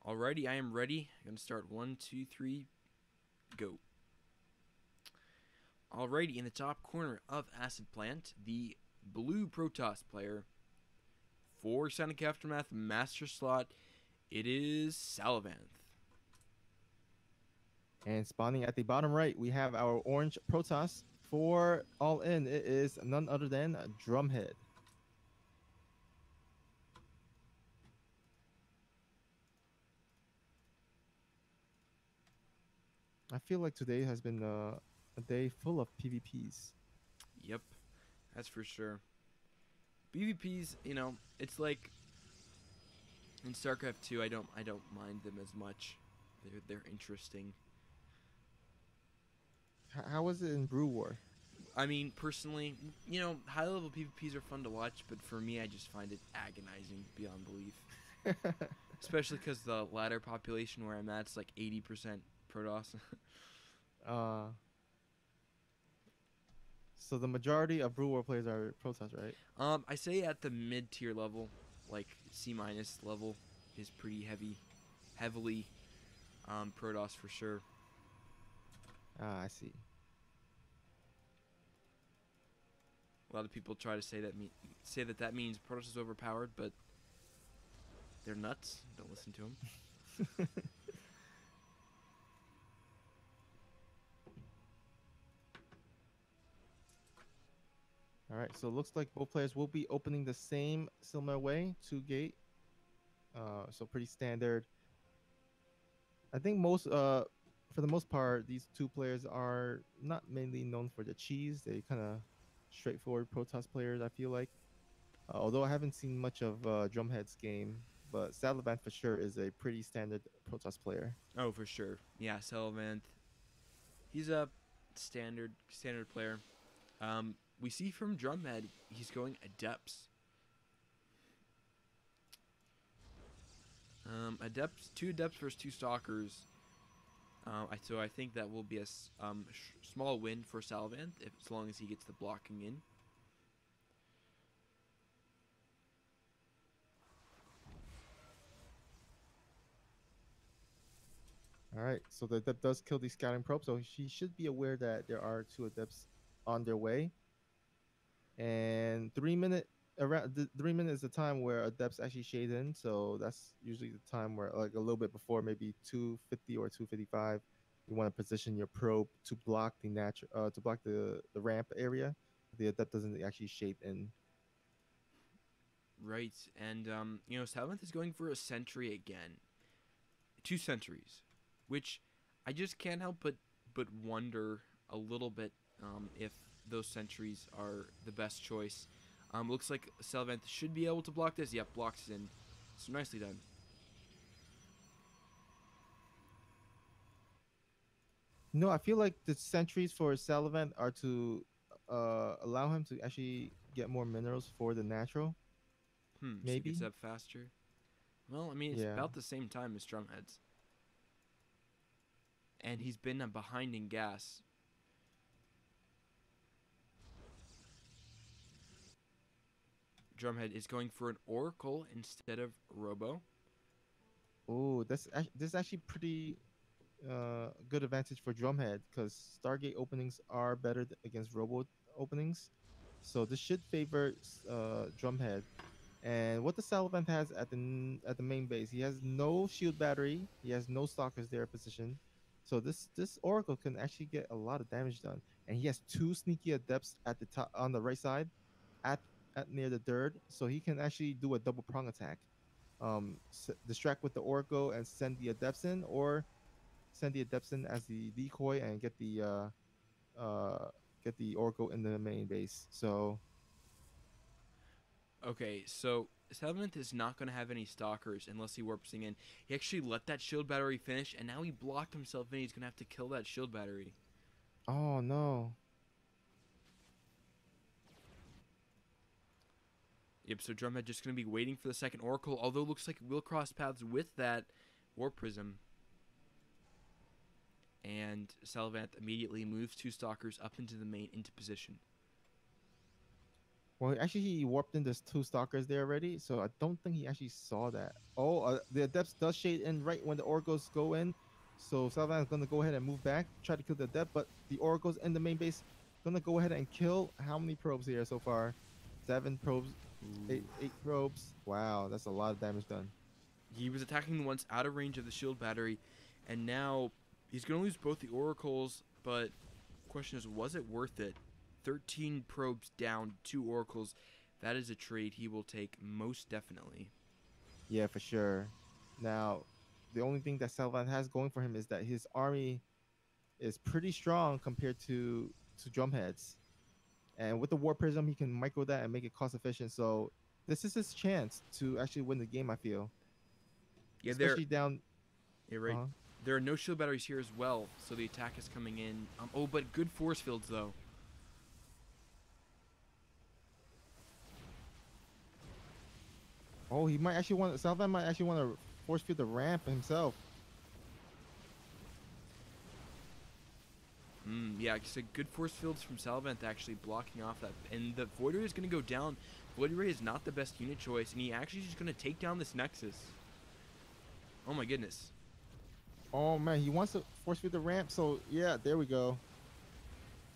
Alrighty, I am ready. I'm gonna start 1, 2, 3, go. Alrighty, in the top corner of Acid Plant, the blue Protoss player for Psionic Aftermath Master Slot, it is Salavanth. And spawning at the bottom right, we have our orange Protoss. For Allin, it is none other than Drumhead. I feel like today has been a day full of PvPs. Yep, that's for sure. PvPs, it's like in StarCraft 2, I don't mind them as much. They're interesting. How was it in Brew War? I mean, personally, high level PvPs are fun to watch, but for me, I just find it agonizing beyond belief. Especially because the ladder population where I'm at is like 80% Protoss. uh, so the majority of Brew War players are Protoss, right? I say at the mid tier level, like C minus level, is pretty heavily Protoss for sure. Ah, I see. A lot of people try to say that means Protoss is overpowered, but they're nuts. Don't listen to them. All right, so it looks like both players will be opening the same similar way, 2 gate. So pretty standard. I think for the most part, these two players are not mainly known for the cheese. They kind of straightforward Protoss players, I feel like. Although I haven't seen much of Drumhead's game, but Salavant for sure is a pretty standard Protoss player. Oh, for sure. Yeah, Salavanth. He's a standard player. We see from Drumhead, he's going Adepts. Adepts, 2 Adepts versus 2 Stalkers. So I think that will be a small win for Salavanth, as long as he gets the blocking in. All right, so the Adept does kill the scouting probe, so she should be aware that there are 2 Adepts on their way. And 3 minute around the 3 minutes is the time where Adepts actually shade in, so that's usually the time where like a little bit before maybe 250 or 255, you want to position your probe to block the ramp area. the adept doesn't actually shape in. Right, and Salamence is going for a sentry again, 2 sentries, which I just can't help but wonder a little bit if those sentries are the best choice. Looks like Salamence should be able to block this. Yep, blocks in. So nicely done. No, I feel like the sentries for Salavant are to allow him to actually get more minerals for the natural. So he gets Maybe. up faster. Well, I mean, it's Yeah. about the same time as Drumhead's, and he's been behind in gas. Drumhead is going for an Oracle instead of Robo. Oh, this is actually pretty good advantage for Drumhead because Stargate openings are better against Robo openings. So this should favor Drumhead. And what the Salavant has at the main base, he has no shield battery. He has no stalkers there positioned. So this Oracle can actually get a lot of damage done. And he has two sneaky adepts at the top on the right side, at at near the dirt, so he can actually do a double prong attack. Distract with the Oracle and send the adepts in, or send the adepts in as the decoy and uh get the Oracle in the main base. So Okay, so Salamence is not going to have any stalkers unless he warps in. He actually let that shield battery finish, and now he blocked himself in. He's going to have to kill that shield battery. oh no. Yep, so Drumhead just going to be waiting for the second Oracle, although it looks like we'll cross paths with that Warp Prism. And Salavant immediately moves 2 stalkers up into the main, into position. Well, actually, he warped in. There's two stalkers there already, so I don't think he actually saw that. Oh, the adepts does shade in right when the oracles go in, so Salvan is gonna go ahead and move back, try to kill the adept, but the oracles in the main base gonna go ahead and kill how many probes here so far? 7 probes, Ooh. eight probes. Wow, that's a lot of damage done. He was attacking the ones out of range of the shield battery, and now he's going to lose both the Oracles, but question is, was it worth it? 13 probes down, 2 Oracles. That is a trade he will take most definitely. Yeah, for sure. Now, the only thing that Salvan has going for him is that his army is pretty strong compared to Drumhead's. And with the War Prism, he can micro that and make it cost efficient. So this is his chance to actually win the game, I feel. Yeah, Especially down. yeah, right. Uh-huh. There are no shield batteries here as well, so the attack is coming in. Oh, but good force fields though. Oh, he might actually want Southland might actually want to force feed the ramp himself. Yeah, so good force fields from Salvant actually blocking off that. And the Void Ray is going to go down. Void Ray is not the best unit choice, and he actually is just going to take down this Nexus. Oh my goodness. Oh man, he wants to force feed the ramp. So yeah, there we go.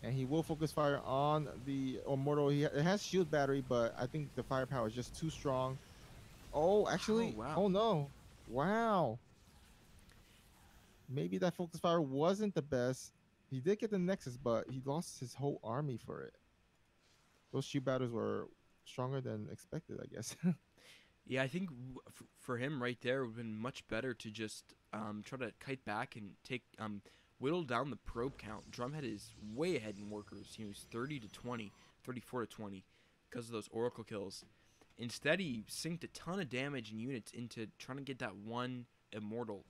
And he will focus fire on the Immortal. It has shield battery, but I think the firepower is just too strong. Oh, Oh, actually, wow. oh no. Wow. Maybe that focus fire wasn't the best. He did get the Nexus, but he lost his whole army for it. Those shield battles were stronger than expected, I guess. Yeah, I think for him right there, it would have been much better to just try to kite back and take whittle down the probe count. Drumhead is way ahead in workers. He's 30 to 20, 34 to 20 because of those Oracle kills. Instead, he synced a ton of damage and units into trying to get that one Immortal.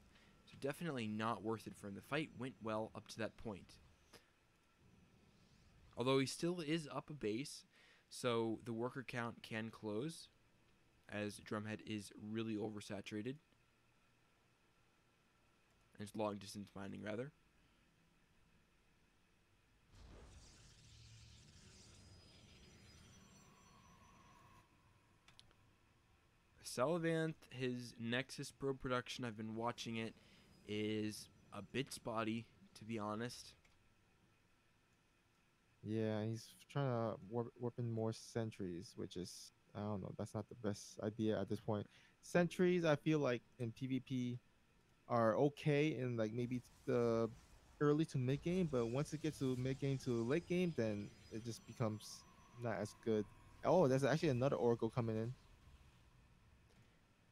So definitely not worth it for him. The fight went well up to that point. Although he still is up a base, so the worker count can close as Drumhead is really oversaturated. And it's long distance mining, rather. Salavant, his Nexus Pro production, I've been watching it, is a bit spotty, to be honest. Yeah, he's trying to warp in more sentries, which is I don't know. That's not the best idea at this point. Sentries, I feel like in PvP are okay in like maybe the early to mid game, but once it gets to mid game to late game, then it just becomes not as good. Oh, there's actually another Oracle coming in.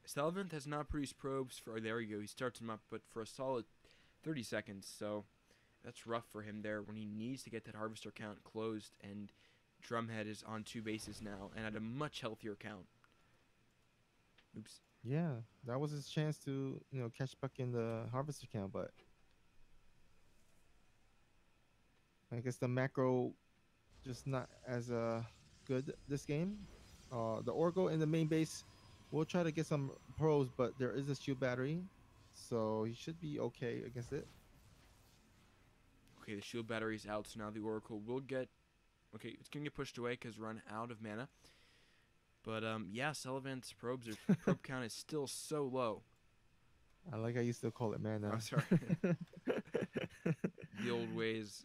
Salavanth has not produced probes for. There we go. He starts him up, but for a solid 30 seconds. So that's rough for him there when he needs to get that harvester count closed. And Drumhead is on 2 bases now and at a much healthier count. Oops. Yeah, that was his chance to catch back in the harvester count, but I guess the macro just not as good this game. The Oracle in the main base will try to get some pros, but there is a shield battery, so he should be okay against it. Okay, the shield battery's out, so now the Oracle will get. Okay, it's gonna get pushed away because run out of mana. But yeah, Sullivan's probe count is still so low. I like how you still call it mana. Oh, sorry. The old ways.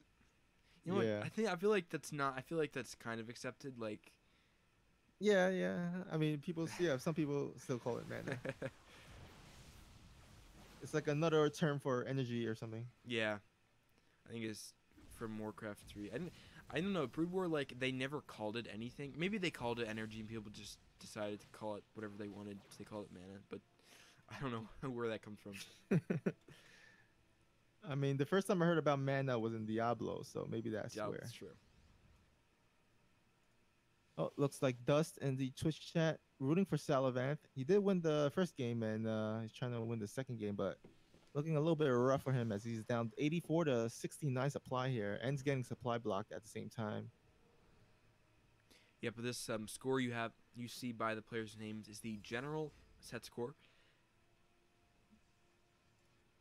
You know what? Yeah. I feel like that's not. I feel like that's kind of accepted. Like. Yeah, yeah. I mean, some people still call it mana. It's like another term for energy or something. Yeah, I think it's from Warcraft 3. I don't know. Brood War, like, they never called it anything. Maybe they called it energy and people just decided to call it whatever they wanted. So they call it mana, but I don't know where that comes from. I mean, the first time I heard about mana was in Diablo, so maybe that's Yeah, where. that's true. Oh, looks like Dust in the Twitch chat rooting for Salavanth. He did win the first game, and he's trying to win the second game, but looking a little bit rough for him as he's down 84 to 69 supply here, and he's getting supply blocked at the same time. Yeah, but this score you see by the players' names is the general set score.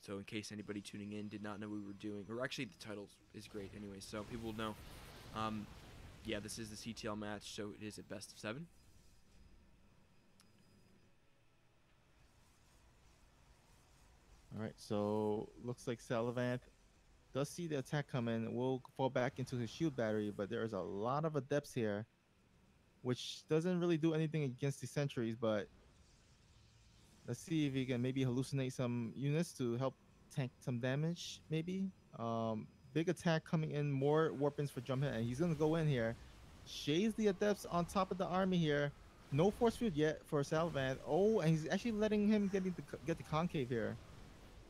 So in case anybody tuning in did not know what we were doing, or actually the title is great anyway, so people will know. Yeah, this is the CTL match, so it is a best of 7. All right, so looks like Salavanth does see the attack coming. Will fall back into his shield battery, but there's a lot of adepts here, which doesn't really do anything against the sentries, but let's see if he can maybe hallucinate some units to help tank some damage, maybe. Big attack coming in, more weapons for Drumhead, and he's gonna go in here. Shades the adepts on top of the army here. No force field yet for Salvan. Oh, and he's actually letting him get the concave here.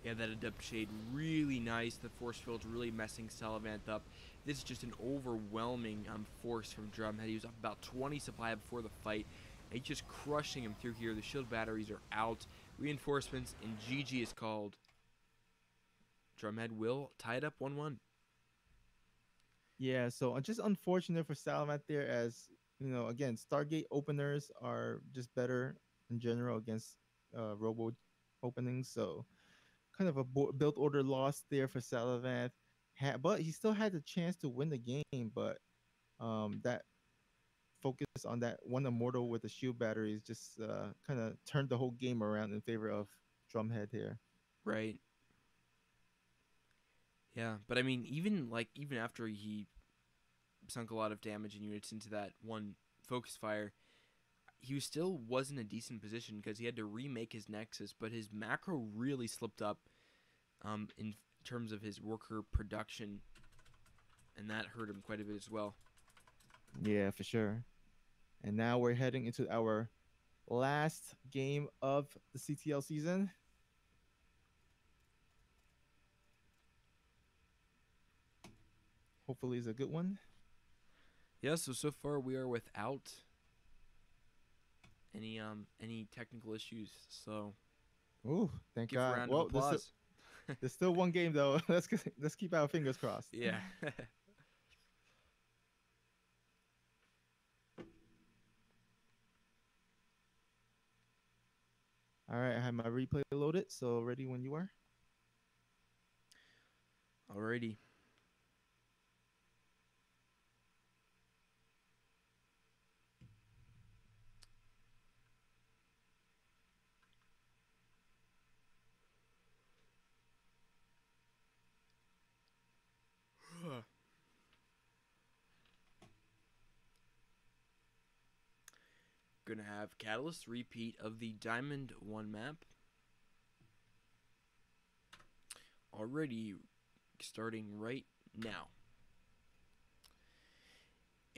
Yeah, that Adept Shade, really nice. The force field's really messing Salavanth up. This is just an overwhelming force from Drumhead. He was up about 20 supply before the fight. And he's just crushing him through here. The shield batteries are out. Reinforcements, and GG is called. Drumhead will tie it up 1-1. Yeah, so just unfortunate for Salavanth there, as again, Stargate openers are just better in general against Robo openings. So kind of a build order loss there for Salavanth. But he still had the chance to win the game, but that focus on that one immortal with the shield batteries just kind of turned the whole game around in favor of Drumhead here. Right. Yeah, but I mean, even after he sunk a lot of damage and units into that one focus fire, he still was in a decent position because he had to remake his Nexus, but his macro really slipped up in terms of his worker production, and that hurt him quite a bit as well. Yeah, for sure. And now we're heading into our last game of the CTL season. Hopefully, it's a good one. Yeah, so far we are without any technical issues. So, Ooh, thank give a God. round Well, of applause. there's still one game though. Let's keep our fingers crossed. Yeah. All right, I have my replay loaded, so ready when you are. Alrighty. Gonna have Catalyst repeat of the Diamond 1 map. Already starting right now.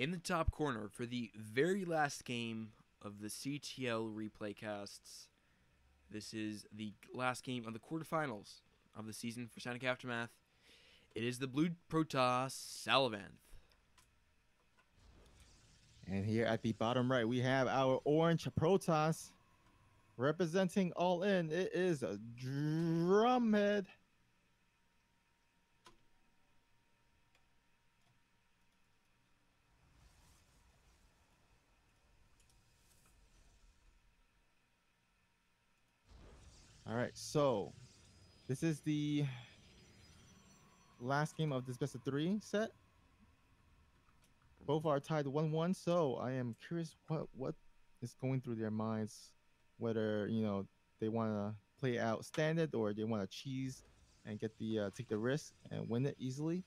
In the top corner for the very last game of the CTL replay casts. This is the last game of the quarterfinals of the season for Psionic Aftermath. It is the blue Protoss Salavanth. And here at the bottom right, we have our orange Protoss representing Allin. It is a drumhead. All right, so this is the last game of this best of three set. Both are tied 1-1. So I am curious what is going through their minds, whether they want to play out standard or they want to cheese and get the take the risk and win it easily.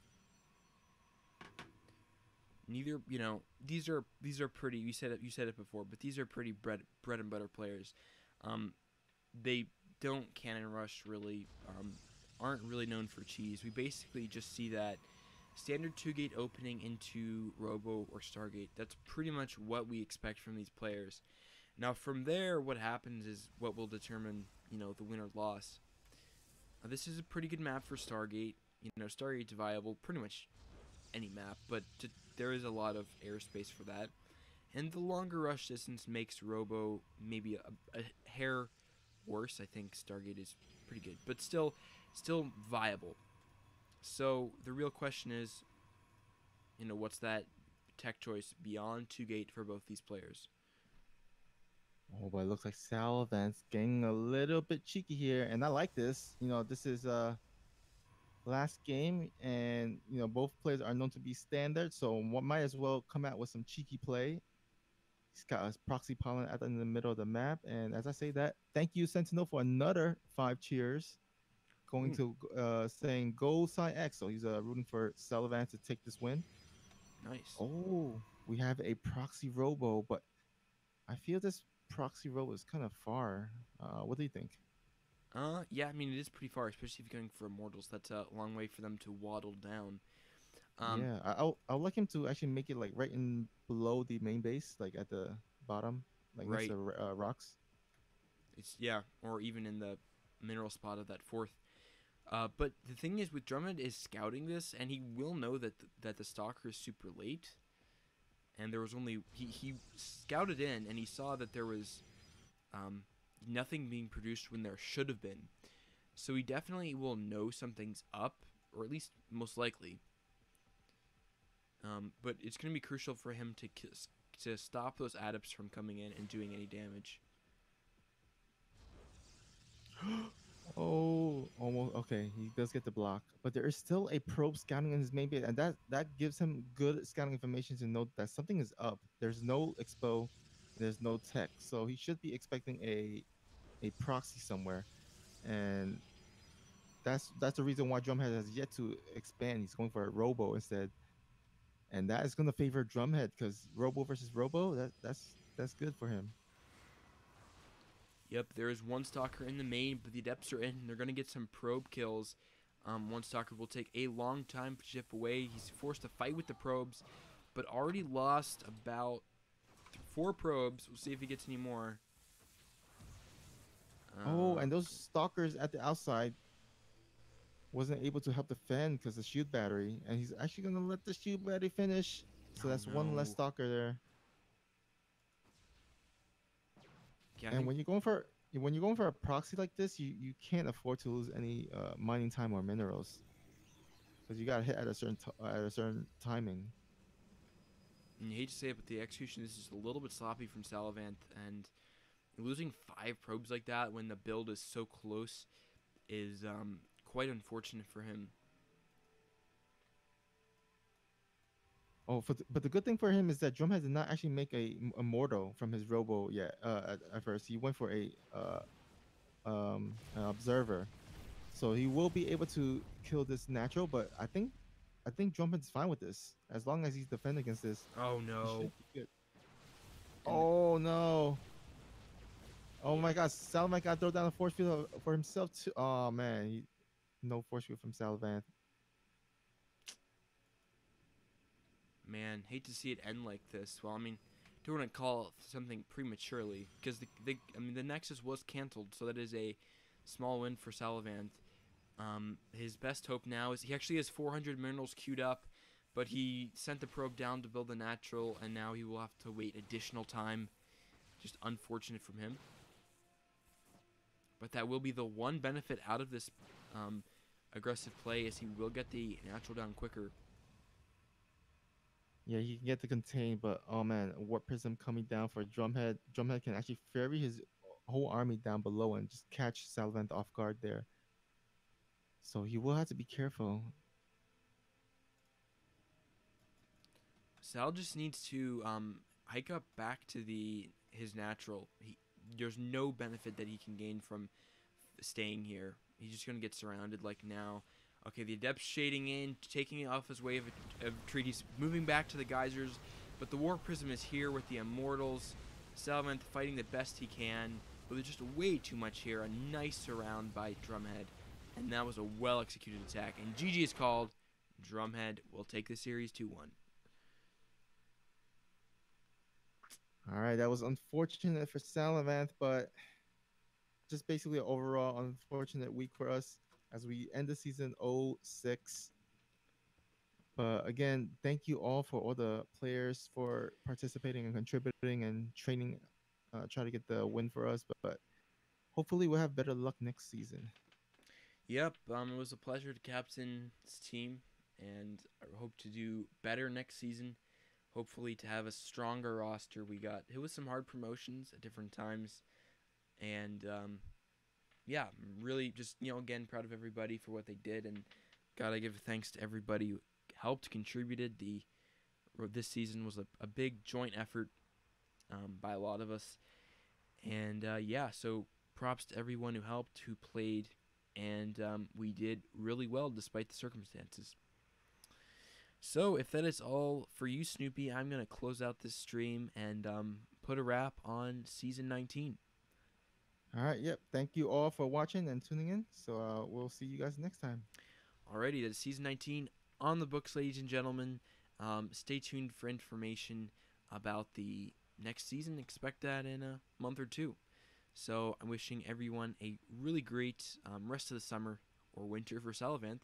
Neither, these are pretty. You said it before, but these are pretty bread and butter players. They don't cannon rush really. Aren't really known for cheese. We basically just see that standard 2-gate opening into Robo or Stargate. That's pretty much what we expect from these players. Now from there, what happens is what will determine, the win or loss. This is a pretty good map for Stargate. Stargate's viable, pretty much any map, but there is a lot of airspace for that. And the longer rush distance makes Robo maybe a hair worse. I think Stargate is pretty good, but still viable. So the real question is, what's that tech choice beyond 2-gate for both these players? Oh, but it looks like Salavanth's getting a little bit cheeky here, and I like this. This is last game, and both players are known to be standard, so one might as well come out with some cheeky play. He's got a proxy pollen out in the middle of the map, and as I say that, thank you Sentinel for another 5 cheers. Going to saying go PsiX. So he's rooting for Sullivan to take this win. Nice. Oh, we have a proxy robo, but I feel this proxy robo is kind of far. What do you think? Yeah, I mean it is pretty far, especially if you're going for Immortals. That's a long way for them to waddle down. Yeah, I'll like him to actually make it like right in below the main base, like at the bottom, like next Right. to rocks. It's or even in the mineral spot of that fourth. But the thing is, with Drummond is scouting this, and he will know that the stalker is super late. And there was only he scouted in, and he saw that there was nothing being produced when there should have been. So he definitely will know something's up, or at least most likely. But it's going to be crucial for him to stop those adepts from coming in and doing any damage. Oh, almost okay. He does get the block, but there is still a probe scouting in his main base, and that gives him good scouting information to know that something is up. There's no expo, there's no tech, so he should be expecting a proxy somewhere, and that's the reason why Drumhead has yet to expand. He's going for a Robo instead, and that is going to favor Drumhead because Robo versus Robo, that's good for him. Yep, there is one stalker in the main, but the adepts are in. They're going to get some probe kills. One stalker will take a long time to chip away. He's forced to fight with the probes, but already lost about 4 probes. We'll see if he gets any more. Oh, and those stalkers at the outside wasn't able to help defend because the shield battery, and he's actually going to let the shield battery finish. So that's one less stalker there. Yeah, and when you're going for a proxy like this, you can't afford to lose any mining time or minerals because you got to hit at a certain timing. and you hate to say it, but the execution is just a little bit sloppy from Salavanth, and losing 5 probes like that when the build is so close is quite unfortunate for him. Oh, but the good thing for him is that Drumhead did not actually make a Mortal from his Robo yet. At first, he went for a an Observer, so he will be able to kill this natural. But I think Drumhead's fine with this as long as he's defending against this. Oh He no! should be good. Oh no! Oh Yeah. my God! Salvan got to throw down a force field for himself too. Oh man, no force field from Salvan. Man, hate to see it end like this. Well, I mean, don't want to call something prematurely because the Nexus was canceled, so that is a small win for Salavant. His best hope now is he actually has 400 minerals queued up, but he sent the probe down to build the natural, and now he will have to wait additional time. Just unfortunate from him. But that will be the one benefit out of this aggressive play is he will get the natural down quicker. Yeah, he can get the contain, but oh man, Warp Prism coming down for Drumhead. Drumhead can actually ferry his whole army down below and just catch Salvant off guard there. So he will have to be careful. Sal just needs to hike up back to his natural. There's no benefit that he can gain from staying here. He's just gonna get surrounded like now. Okay, the Adept's shading in, taking it off his wave of treaties, moving back to the geysers, but the War Prism is here with the Immortals. Salamant fighting the best he can, but there's just way too much here. A nice surround by Drumhead, and that was a well-executed attack. And GG is called. Drumhead will take the series 2-1. All right, that was unfortunate for Salavant, but just basically an overall unfortunate week for us as we end the season 0-6. But again, thank you all for all the players for participating and contributing and training, try to get the win for us. But hopefully we'll have better luck next season. Yep, it was a pleasure to captain this team, and I hope to do better next season. Hopefully to have a stronger roster. We got hit with some hard promotions at different times, and yeah, I'm really just again proud of everybody for what they did, and gotta give thanks to everybody who helped, contributed. This season was a big joint effort by a lot of us, and yeah, so props to everyone who helped, who played, and we did really well despite the circumstances. So if that is all for you, Snoopy, I'm going to close out this stream and put a wrap on Season 19. All right, yep. Thank you all for watching and tuning in. So we'll see you guys next time. Alrighty, that's Season 19 on the books, ladies and gentlemen. Stay tuned for information about the next season. Expect that in a month or two. So I'm wishing everyone a really great rest of the summer or winter for Salavant.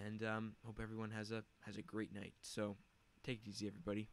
And hope everyone has a great night. So take it easy, everybody.